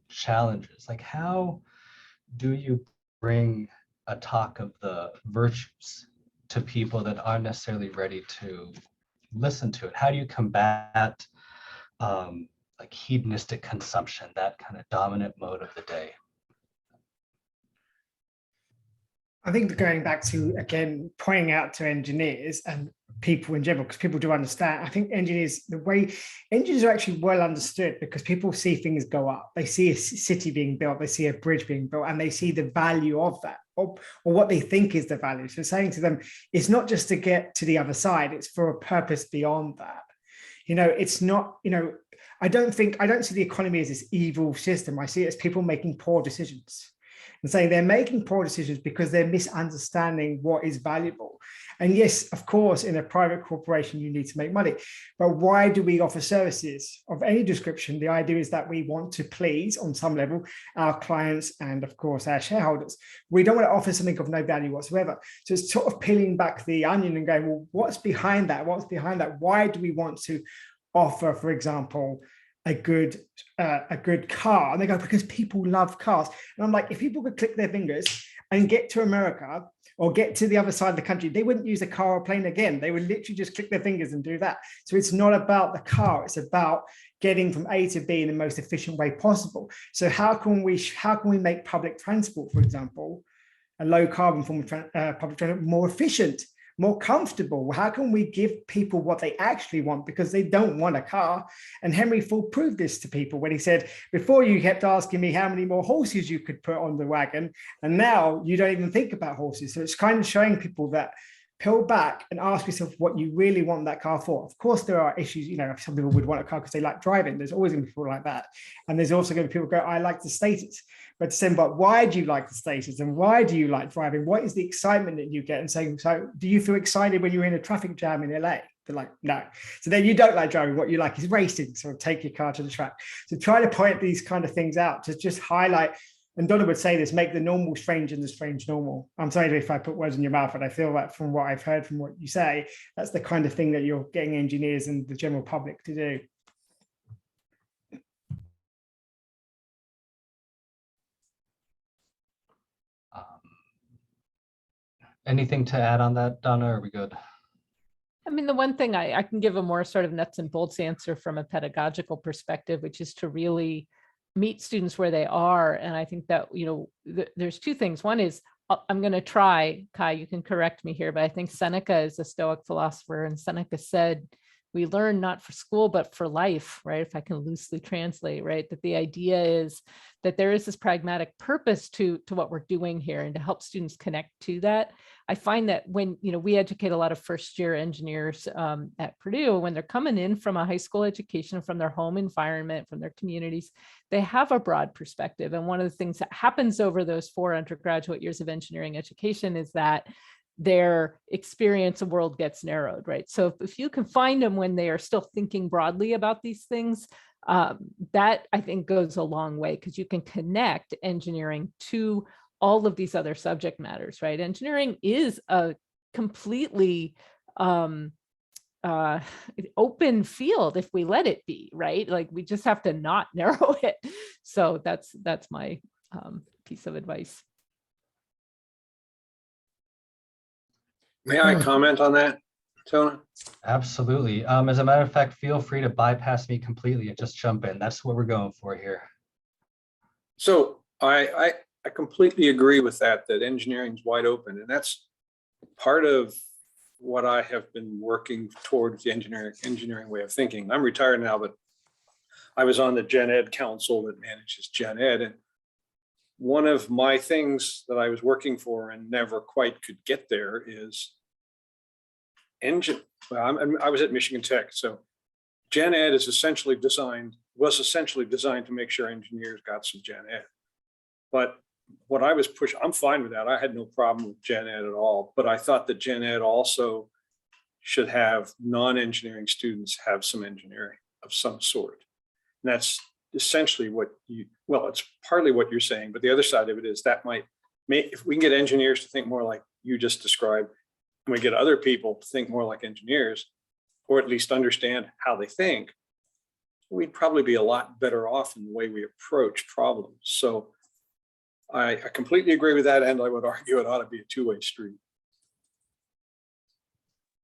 challenges. Like, how do you bring a talk of the virtues to people that aren't necessarily ready to listen to it? How do you combat like hedonistic consumption, that kind of dominant mode of the day? I think going back to, again, pointing out to engineers and people in general, because people do understand, I think engineers, the way engineers are actually well understood, because people see things go up. They see a city being built, they see a bridge being built, and they see the value of that, or what they think is the value. So saying to them, it's not just to get to the other side, it's for a purpose beyond that. It's not, I don't see the economy as this evil system. I see it as people making poor decisions. And saying they're making poor decisions because they're misunderstanding what is valuable. And yes, of course, in a private corporation, you need to make money. But why do we offer services of any description? The idea is that we want to please, on some level, our clients and, of course, our shareholders. We don't want to offer something of no value whatsoever. So it's sort of peeling back the onion and going, well, what's behind that? What's behind that? Why do we want to offer, for example, a good car? And they go, because people love cars. And I'm like, if people could click their fingers and get to America or get to the other side of the country, they wouldn't use a car or plane again. They would literally just click their fingers and do that. So it's not about the car, it's about getting from A to B in the most efficient way possible. So how can we make public transport, for example, a low carbon form of public transport, more efficient, more comfortable? How can we give people what they actually want, because they don't want a car? And Henry Ford proved this to people when he said, before you kept asking me how many more horses you could put on the wagon, and now you don't even think about horses. So it's kind of showing people that peel back and ask yourself what you really want that car for. Of course, there are issues, some people would want a car because they like driving. There's always going to be people like that. And there's also going to be people who go, I like the status. But saying, but why do you like the status? And why do you like driving? What is the excitement that you get? And saying, so do you feel excited when you're in a traffic jam in LA? They're like, no. So then you don't like driving. What you like is racing. So take your car to the track. So try to point these kind of things out to just highlight. And Donna would say this, make the normal strange and the strange normal. I'm sorry if I put words in your mouth, but I feel that from what I've heard from what you say, that's the kind of thing that you're getting engineers and the general public to do. Anything to add on that, Donna? Are we good? I mean, the one thing I can give a more sort of nuts and bolts answer from a pedagogical perspective, which is to really meet students where they are. And I think that, there's two things. One is, I'm going to try, Kai, you can correct me here, but I think Seneca is a Stoic philosopher, and Seneca said, we learn not for school, but for life, right? If I can loosely translate, right? That the idea is that there is this pragmatic purpose to what we're doing here, and to help students connect to that. I find that when, we educate a lot of first-year engineers at Purdue, when they're coming in from a high school education, from their home environment, from their communities, they have a broad perspective. And one of the things that happens over those 4 undergraduate years of engineering education is that their experience of world gets narrowed, right? So if you can find them when they are still thinking broadly about these things, that I think goes a long way, because you can connect engineering to all of these other subject matters, right? Engineering is a completely open field if we let it be, right? Like, we just have to not narrow it. So that's my piece of advice. May I comment on that, Tona? Absolutely. As a matter of fact, feel free to bypass me completely and just jump in. That's what we're going for here. So I completely agree with that engineering is wide open, and that's part of what I have been working towards, the engineering way of thinking. I'm retired now, but I was on the Gen Ed Council that manages Gen Ed, and one of my things that I was working for and never quite could get there is I was at Michigan Tech, so Gen Ed was essentially designed to make sure engineers got some Gen Ed. But what I was pushing, I'm fine with that. I had no problem with Gen Ed at all, but I thought that Gen Ed also should have non-engineering students have some engineering of some sort. And that's essentially it's partly what you're saying, but the other side of it is that might make, if we can get engineers to think more like you just described, and we get other people to think more like engineers, or at least understand how they think, we'd probably be a lot better off in the way we approach problems. So I completely agree with that, and I would argue it ought to be a two-way street.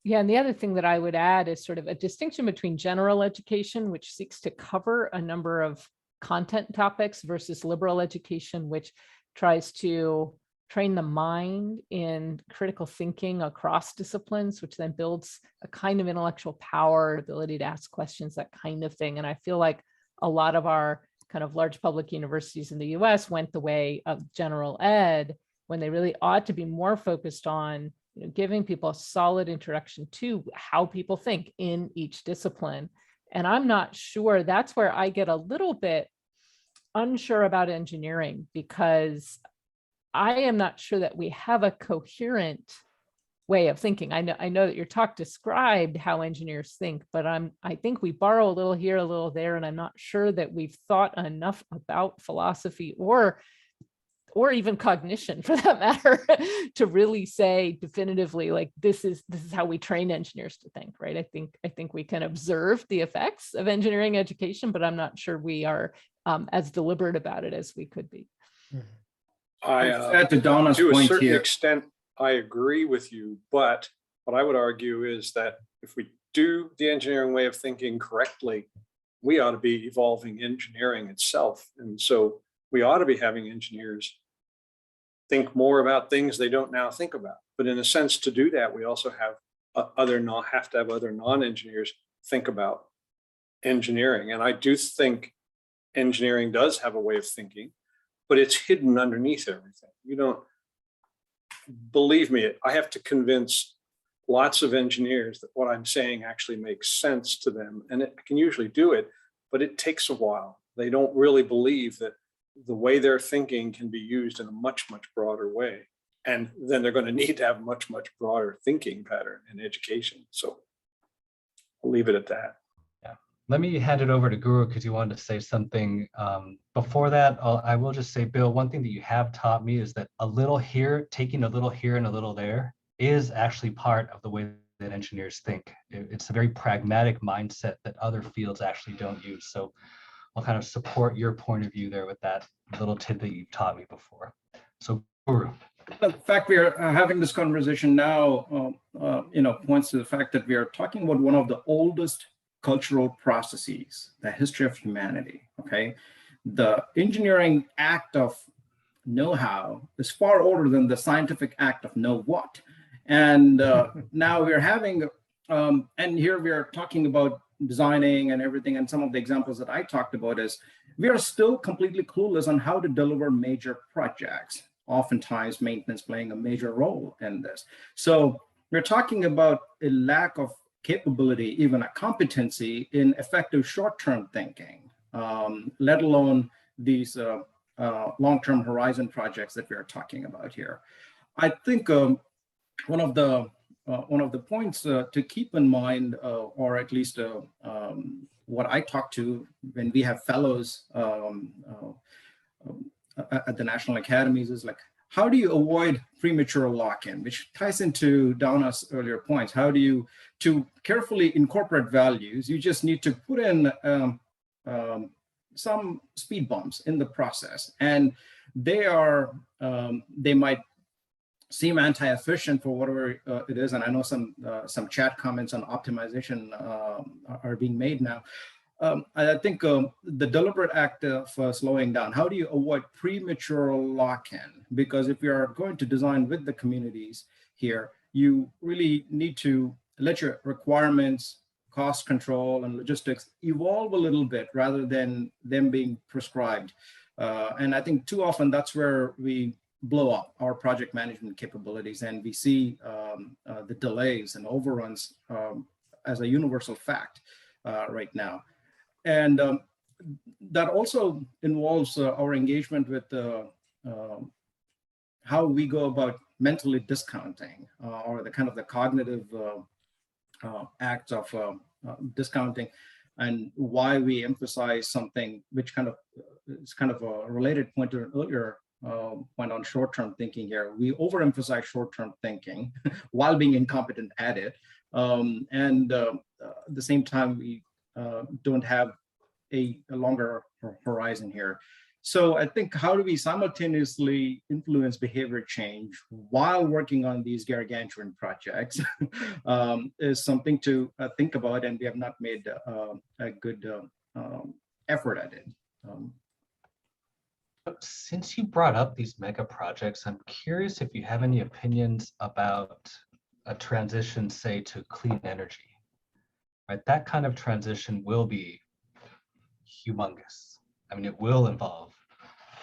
Yeah, and the other thing that I would add is sort of a distinction between general education, which seeks to cover a number of content topics, versus liberal education, which tries to train the mind in critical thinking across disciplines, which then builds a kind of intellectual power, ability to ask questions, that kind of thing. And I feel like a lot of our kind of large public universities in the US went the way of general ed, when they really ought to be more focused on giving people a solid introduction to how people think in each discipline. And I'm not sure, that's where I get a little bit unsure about engineering, because I am not sure that we have a coherent way of thinking. I know that your talk described how engineers think, but I think we borrow a little here, a little there, and I'm not sure that we've thought enough about philosophy or even cognition, for that matter, to really say definitively, like, this is how we train engineers to think, right? I think we can observe the effects of engineering education, but I'm not sure we are as deliberate about it as we could be. To Donna's to a point certain here. extent, I agree with you, but what I would argue is that if we do the engineering way of thinking correctly, we ought to be evolving engineering itself. And so we ought to be having engineers think more about things they don't now think about. But in a sense, to do that, we also have have to have other non-engineers think about engineering. And I do think engineering does have a way of thinking, but it's hidden underneath everything. You don't, believe me, I have to convince lots of engineers that what I'm saying actually makes sense to them. And I can usually do it, but it takes a while. They don't really believe that the way they're thinking can be used in a much, much broader way. And then they're going to need to have a much, much broader thinking pattern in education. So I'll leave it at that. Let me hand it over to Guru, because you wanted to say something. Before that, I will just say, Bill, one thing that you have taught me is that a little here, taking a little here and a little there, is actually part of the way that engineers think. It's a very pragmatic mindset that other fields actually don't use. So I'll kind of support your point of view there with that little tidbit you taught me before. So Guru. The fact we are having this conversation now, points to the fact that we are talking about one of the oldest cultural processes, the history of humanity. Okay, the engineering act of know-how is far older than the scientific act of know what. And now we're having, and here we are talking about designing and everything. And some of the examples that I talked about is we are still completely clueless on how to deliver major projects. Oftentimes maintenance playing a major role in this. So we're talking about a lack of capability, even a competency in effective short-term thinking, let alone these long-term horizon projects that we are talking about here. I think one of the points to keep in mind, or at least what I talk to when we have fellows at the national academies, is like, how do you avoid premature lock-in, which ties into Donna's earlier points. How do you, to carefully incorporate values, you just need to put in some speed bumps in the process. And they might seem anti-efficient for whatever it is. And I know some chat comments on optimization are being made now. I think the deliberate act of slowing down, how do you avoid premature lock-in? Because if you're going to design with the communities here, you really need to let your requirements, cost control, and logistics evolve a little bit rather than them being prescribed. And I think too often that's where we blow up our project management capabilities, and we see the delays and overruns as a universal fact right now. And that also involves our engagement with how we go about mentally discounting or the kind of the cognitive acts of discounting, and why we emphasize something which kind of is kind of a related point to an earlier point on short-term thinking here. We overemphasize short-term thinking while being incompetent at it. And at the same time, we don't have a longer horizon here. So I think how do we simultaneously influence behavior change while working on these gargantuan projects is something to think about, and we have not made a good effort at it. Since you brought up these mega projects, I'm curious if you have any opinions about a transition, say, to clean energy. Right, that kind of transition will be humongous. I mean, it will involve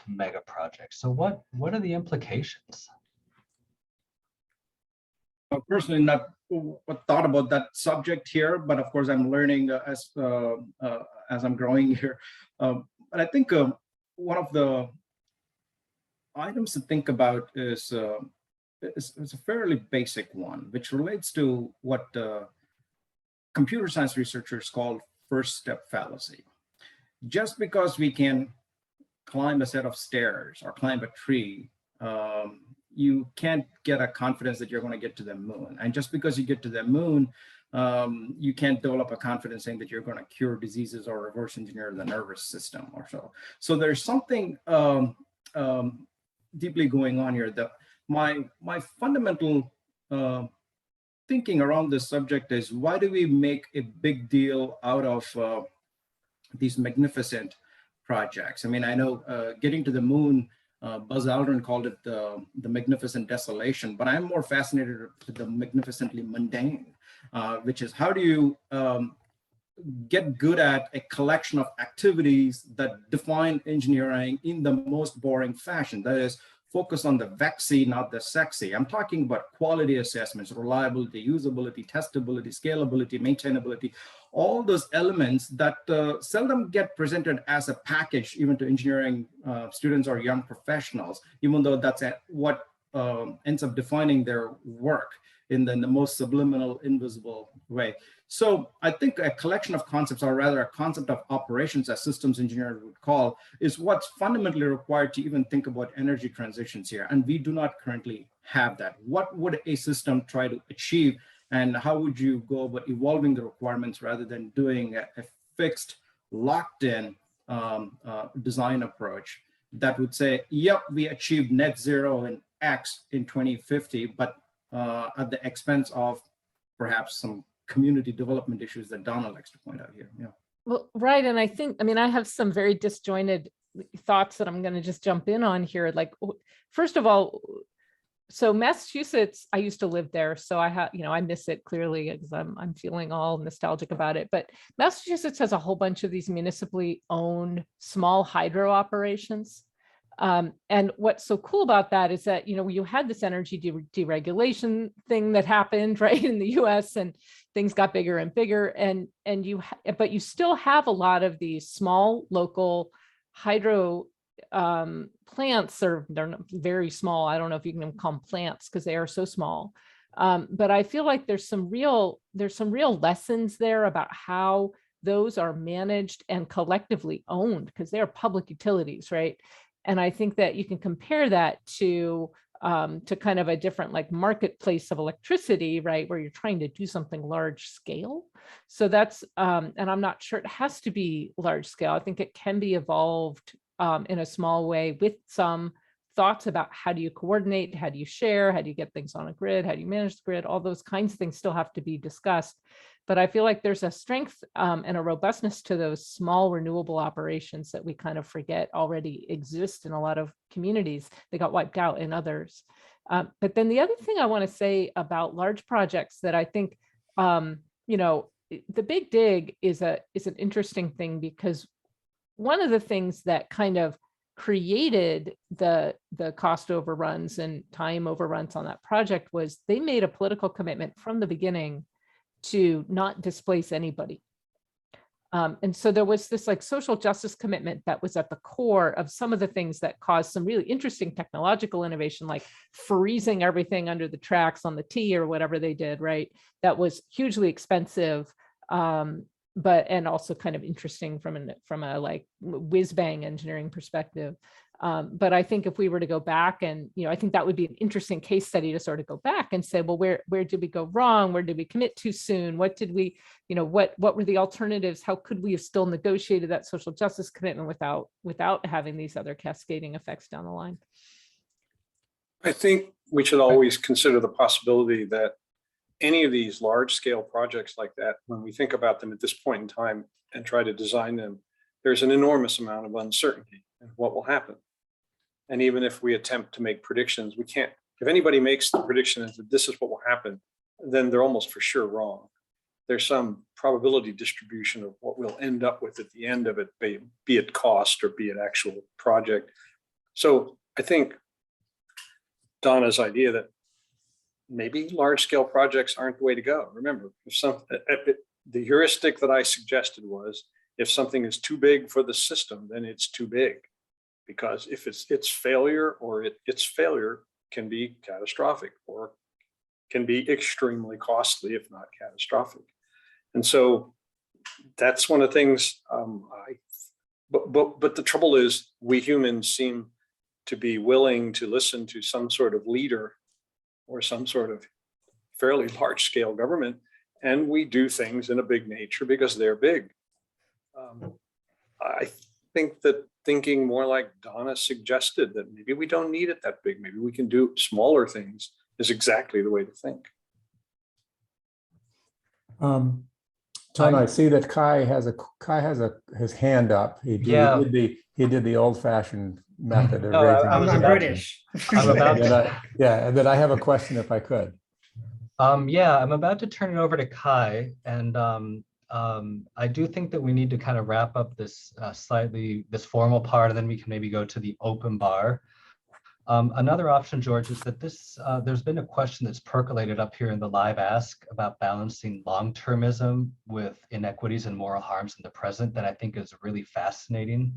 mega projects. So what are the implications? Personally, not thought about that subject here, but of course I'm learning as I'm growing here. But I think one of the items to think about is a fairly basic one, which relates to what computer science researchers call first step fallacy. Just because we can climb a set of stairs or climb a tree, you can't get a confidence that you're going to get to the moon. And just because you get to the moon, you can't develop a confidence saying that you're going to cure diseases or reverse engineer the nervous system or so. So there's something deeply going on here. That my fundamental thinking around this subject is, why do we make a big deal out of these magnificent projects? I mean, I know getting to the moon, Buzz Aldrin called it the magnificent desolation, but I'm more fascinated with the magnificently mundane, which is how do you get good at a collection of activities that define engineering in the most boring fashion. That is, focus on the vexy, not the sexy. I'm talking about quality assessments, reliability, usability, testability, scalability, maintainability, all those elements that seldom get presented as a package, even to engineering students or young professionals, even though that's what ends up defining their work in the most subliminal, invisible way. So I think a collection of concepts, or rather a concept of operations, as systems engineers would call, is what's fundamentally required to even think about energy transitions here. And we do not currently have that. What would a system try to achieve, and how would you go about evolving the requirements rather than doing a fixed, locked-in design approach that would say, yep, we achieved net zero in X in 2050, but at the expense of perhaps some community development issues that Donna likes to point out here. Yeah. Well, right. And I think, I mean, I have some very disjointed thoughts that I'm going to just jump in on here. Like, first of all, so Massachusetts, I used to live there. So I have, I miss it clearly because I'm feeling all nostalgic about it. But Massachusetts has a whole bunch of these municipally owned small hydro operations. And what's so cool about that is that, you had this energy deregulation thing that happened right in the US, and things got bigger and bigger. But you still have a lot of these small local hydro plants. They're not very small. I don't know if you can call them plants because they are so small. But I feel like there's some real lessons there about how those are managed and collectively owned, because they are public utilities, right? And I think that you can compare that to kind of a different like marketplace of electricity, right? Where you're trying to do something large scale. So that's, and I'm not sure it has to be large scale. I think it can be evolved in a small way with some thoughts about how do you coordinate, how do you share, how do you get things on a grid, how do you manage the grid, all those kinds of things still have to be discussed. But I feel like there's a strength and a robustness to those small renewable operations that we kind of forget already exist in a lot of communities. They got wiped out in others. But then the other thing I want to say about large projects that I think, you know, the big dig is an interesting thing, because one of the things that kind of created the cost overruns and time overruns on that project was they made a political commitment from the beginning to not displace anybody. And so there was this like social justice commitment that was at the core of some of the things that caused some really interesting technological innovation, like freezing everything under the tracks on the T or whatever they did, right? That was hugely expensive, but and also kind of interesting from a like whiz bang engineering perspective. But I think if we were to go back and, you know, I think that would be an interesting case study to sort of go back and say, well, where did we go wrong? Where did we commit too soon? What did we, you know, what were the alternatives? How could we have still negotiated that social justice commitment without having these other cascading effects down the line? I think we should always consider the possibility that any of these large scale projects like that, when we think about them at this point in time and try to design them, there's an enormous amount of uncertainty in what will happen. And even if we attempt to make predictions, we can't, if anybody makes the prediction that this is what will happen, then they're almost for sure wrong. There's some probability distribution of what we'll end up with at the end of it, be it cost or be it actual project. So I think Donna's idea that maybe large scale projects aren't the way to go. Remember, the heuristic that I suggested was, if something is too big for the system, then it's too big. Because if its failure its failure can be catastrophic or can be extremely costly, if not catastrophic. And so that's one of the things but the trouble is, we humans seem to be willing to listen to some sort of leader or some sort of fairly large scale government, and we do things in a big nature because they're big. I think that thinking more like Donna suggested, that maybe we don't need it that big, maybe we can do smaller things, is exactly the way to think. Tona, I see that Kai has his hand up. He did the old-fashioned method of No, raising. I'm British. I'm about and then I have a question if I could. Yeah, I'm about to turn it over to Kai, and I do think that we need to kind of wrap up this this formal part, and then we can maybe go to the open bar. Another option, George, is that there's been a question that's percolated up here in the live ask about balancing long-termism with inequities and moral harms in the present that I think is really fascinating.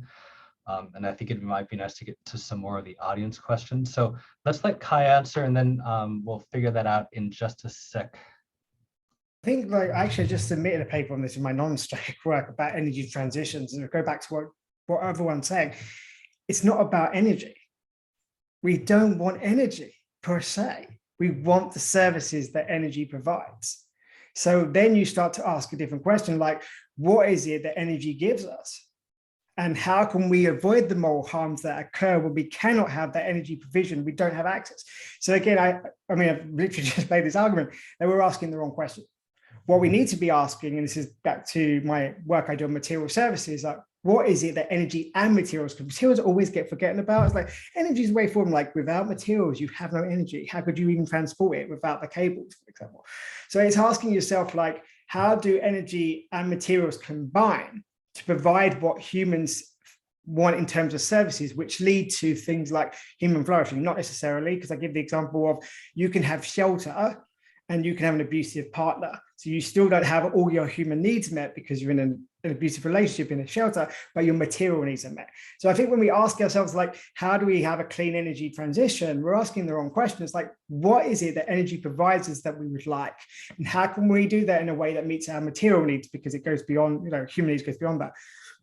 And I think it might be nice to get to some more of the audience questions. So let's let Kai answer, and then we'll figure that out in just a sec. I think, like, actually I just submitted a paper on this in my non-strike work about energy transitions, and go back to what everyone's saying. It's not about energy. We don't want energy per se. We want the services that energy provides. So then you start to ask a different question, like, what is it that energy gives us? And how can we avoid the moral harms that occur when we cannot have that energy provision? We don't have access. So again, I mean, I've literally just made this argument that we're asking the wrong question. What we need to be asking, and this is back to my work I do on material services, like, what is it that energy and materials, because materials always get forgotten about. It's like, energy is a way forward, like, without materials, you have no energy. How could you even transport it without the cables, for example? So it's asking yourself, like, how do energy and materials combine to provide what humans want in terms of services, which lead to things like human flourishing? Not necessarily, because I give the example of, you can have shelter and you can have an abusive partner. So you still don't have all your human needs met because you're in an abusive relationship in a shelter, but your material needs are met. So I think when we ask ourselves, like, how do we have a clean energy transition? We're asking the wrong question. It's like, what is it that energy provides us that we would like? And how can we do that in a way that meets our material needs? Because it goes beyond, you know, human needs goes beyond that,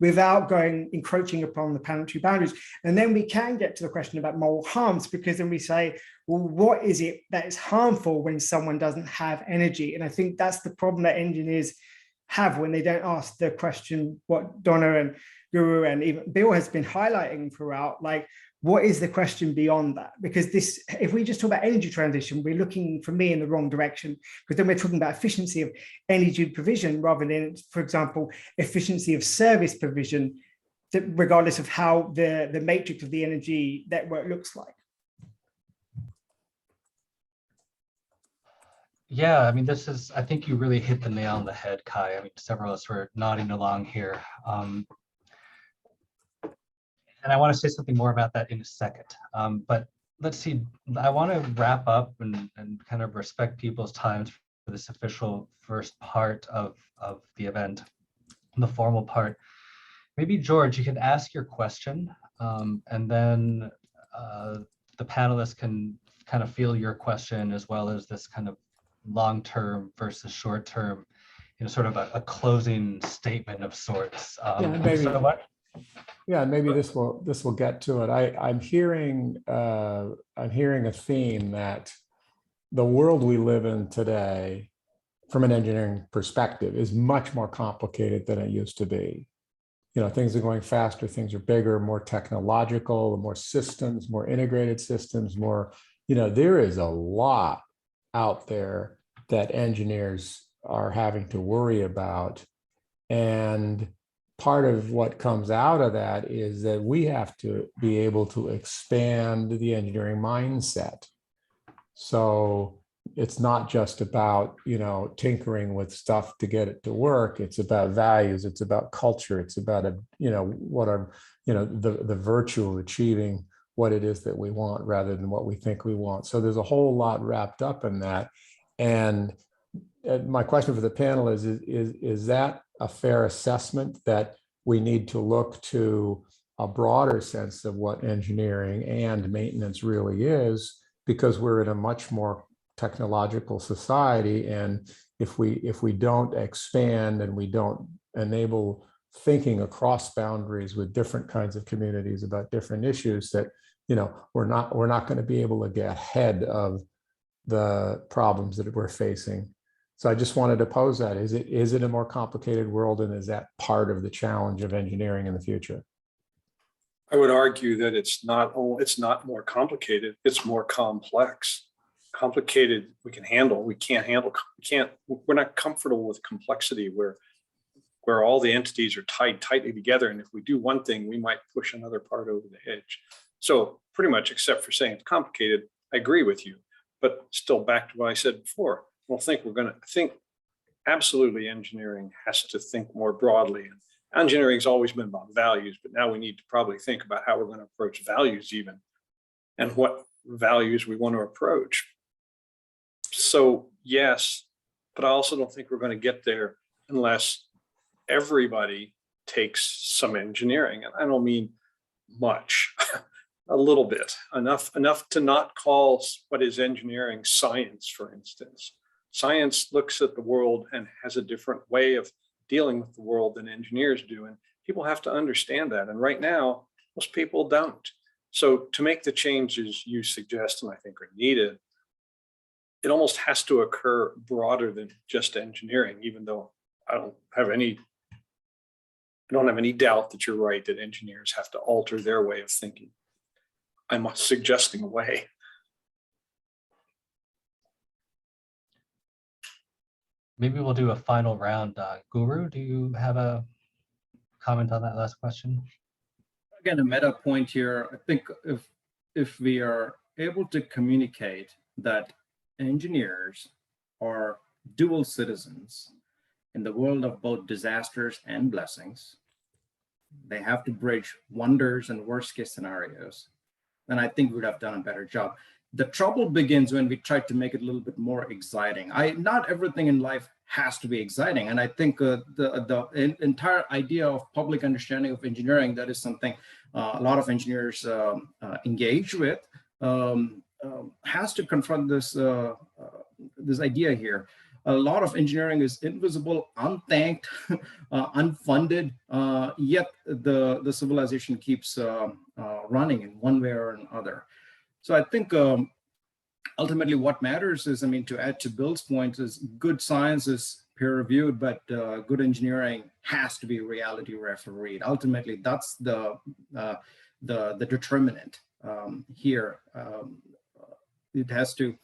without encroaching upon the planetary boundaries. And then we can get to the question about moral harms, because then we say, well, what is it that is harmful when someone doesn't have energy? And I think that's the problem that engineers have when they don't ask the question, what Donna and Guru and even Bill has been highlighting throughout, like, what is the question beyond that? Because this, if we just talk about energy transition, we're looking, for me, in the wrong direction, because then we're talking about efficiency of energy provision rather than, for example, efficiency of service provision, regardless of how the matrix of the energy network looks like. Yeah, I mean, I think you really hit the nail on the head, Kai. I mean, several of us were nodding along here. And I want to say something more about that in a second. But let's see, I want to wrap up and kind of respect people's times for this official first part of the event, the formal part. Maybe, George, you can ask your question, and then the panelists can kind of feel your question, as well as this kind of long-term versus short-term, sort of a closing statement of sorts. Maybe. So what? Yeah, maybe this will get to it. I'm hearing a theme that the world we live in today, from an engineering perspective, is much more complicated than it used to be. Things are going faster, things are bigger, more technological, more systems, more integrated systems, more. There is a lot out there that engineers are having to worry about, and part of what comes out of that is that we have to be able to expand the engineering mindset. So it's not just about, tinkering with stuff to get it to work. It's about values. It's about culture. It's about, what are, the virtue of achieving what it is that we want rather than what we think we want. So there's a whole lot wrapped up in that. And my question for the panel is that a fair assessment, that we need to look to a broader sense of what engineering and maintenance really is, because we're in a much more technological society, and if we don't expand and we don't enable thinking across boundaries with different kinds of communities about different issues, that we're not going to be able to get ahead of the problems that we're facing. So I just wanted to pose that. Is it a more complicated world, and is that part of the challenge of engineering in the future? I would argue that it's not more complicated, it's more complex. Complicated we can handle, we're not comfortable with complexity where all the entities are tied tightly together, and if we do one thing, we might push another part over the edge. So pretty much, except for saying it's complicated, I agree with you. But still, back to what I said before, I think absolutely engineering has to think more broadly. And engineering's always been about values, but now we need to probably think about how we're going to approach values even, and what values we want to approach. So yes, but I also don't think we're going to get there unless everybody takes some engineering. And I don't mean much, a little bit, enough to not call what is engineering science, for instance. Science looks at the world and has a different way of dealing with the world than engineers do. And people have to understand that. And right now, most people don't. So to make the changes you suggest, and I think are needed, it almost has to occur broader than just engineering, even though I don't have any doubt that you're right, that engineers have to alter their way of thinking. I'm suggesting a way. Maybe we'll do a final round. Guru, do you have a comment on that last question? Again, a meta point here. I think if we are able to communicate that engineers are dual citizens in the world of both disasters and blessings, they have to bridge wonders and worst case scenarios, then I think we would have done a better job. The trouble begins when we try to make it a little bit more exciting. Not everything in life has to be exciting. And I think the entire idea of public understanding of engineering, that is something a lot of engineers engage with, has to confront this idea here. A lot of engineering is invisible, unthanked, unfunded, yet the civilization keeps running in one way or another. So I think ultimately what matters is, to add to Bill's point, is good science is peer reviewed, but good engineering has to be reality refereed. Ultimately, that's the determinant here. It has to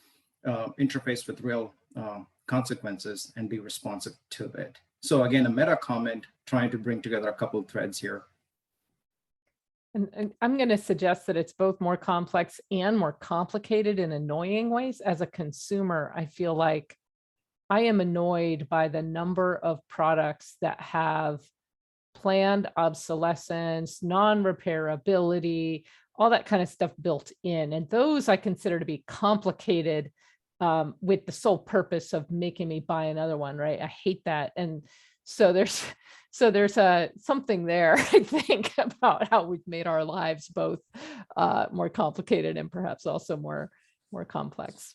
interface with real consequences and be responsive to it. So again, a meta comment trying to bring together a couple of threads here. And I'm going to suggest that it's both more complex and more complicated in annoying ways. As a consumer, I feel like I am annoyed by the number of products that have planned obsolescence, non-repairability, all that kind of stuff built in. And those I consider to be complicated with the sole purpose of making me buy another one, right? I hate that. And so there's something there, I think, about how we've made our lives both more complicated and perhaps also more complex.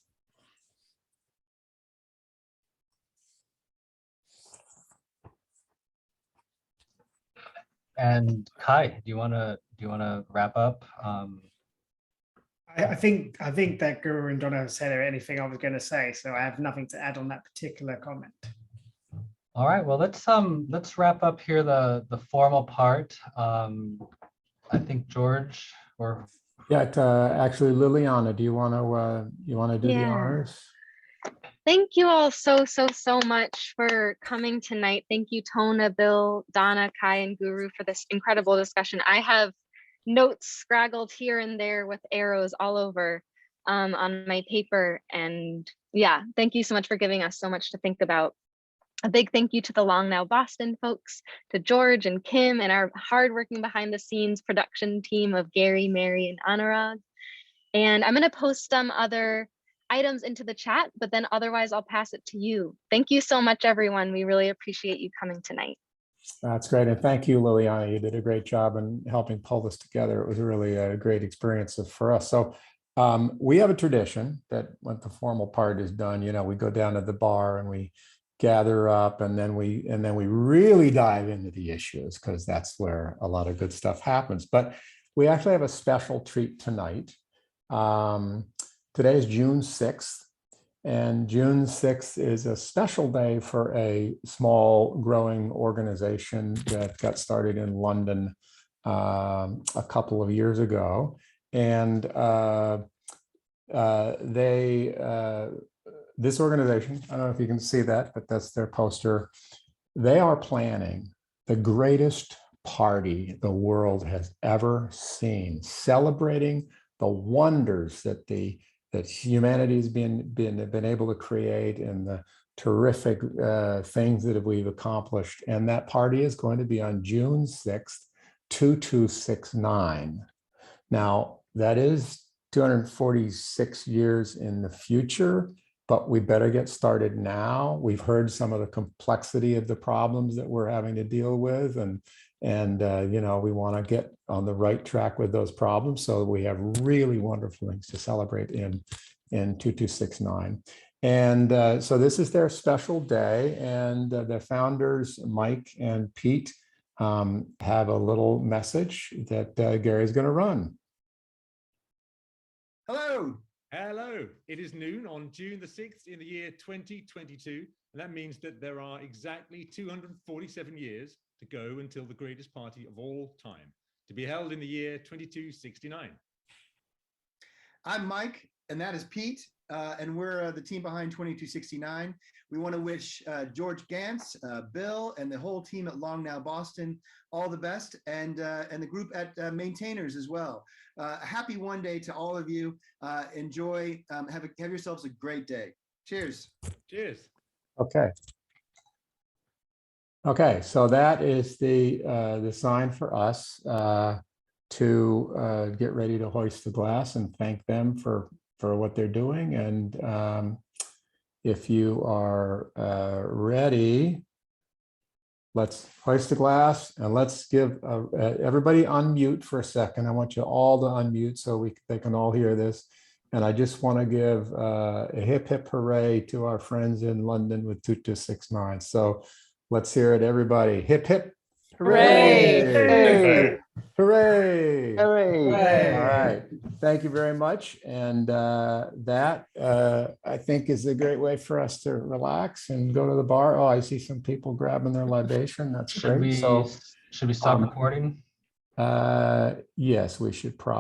And Kai, do you want to wrap up? I think that Guru and Donna have said anything I was going to say, so I have nothing to add on that particular comment. All right, well, let's wrap up here the formal part. I think George or actually, Liliana, do you want to do the honors? Thank you all so much for coming tonight. Thank you, Tona, Bill, Donna, Kai, and Guru for this incredible discussion. I have notes scraggled here and there with arrows all over on my paper. And yeah, thank you so much for giving us so much to think about. A big thank you to the Long Now Boston folks, to George and Kim and our hardworking behind the scenes production team of Gary, Mary, and Anurag. And I'm going to post some other items into the chat, but then otherwise I'll pass it to you. Thank you so much, everyone. We really appreciate you coming tonight. That's great. And thank you, Liliana. You did a great job in helping pull this together. It was really a great experience for us. So we have a tradition that when the formal part is done, we go down to the bar and we gather up, and then we really dive into the issues, because that's where a lot of good stuff happens. But we actually have a special treat tonight. Today is June 6th, and June 6th is a special day for a small growing organization that got started in London a couple of years ago. And this organization, I don't know if you can see that, but that's their poster. They are planning the greatest party the world has ever seen, celebrating the wonders that humanity has been able to create, and the terrific things that we've accomplished. And that party is going to be on June 6th, 2269. Now, that is 246 years in the future, but we better get started now. We've heard some of the complexity of the problems that we're having to deal with, and we want to get on the right track with those problems. So we have really wonderful things to celebrate in 2269. And so this is their special day, and the founders, Mike and Pete, have a little message that Gary's going to run. Hello. Hello. It is noon on June the 6th in the year 2022. And that means that there are exactly 247 years to go until the greatest party of all time, to be held in the year 2269. I'm Mike, and that is Pete, and we're the team behind 2269. We want to wish George Gantz, Bill, and the whole team at Long Now Boston all the best, and the group at Maintainers as well. A happy one day to all of you. Enjoy. Have yourselves a great day. Cheers. Cheers. Okay, so that is the sign for us to get ready to hoist the glass and thank them for what they're doing. And if you are ready, let's hoist the glass, and let's give everybody unmute for a second. I want you all to unmute so they can all hear this. And I just want to give a hip, hip hooray to our friends in London with 2269. So let's hear it, everybody. Hip, hip. Hooray! Hooray! Hooray! Hooray! All right. Thank you very much. And that, I think, is a great way for us to relax and go to the bar. Oh, I see some people grabbing their libation. That's Should great. So we stop um, recording? yes, we should probably.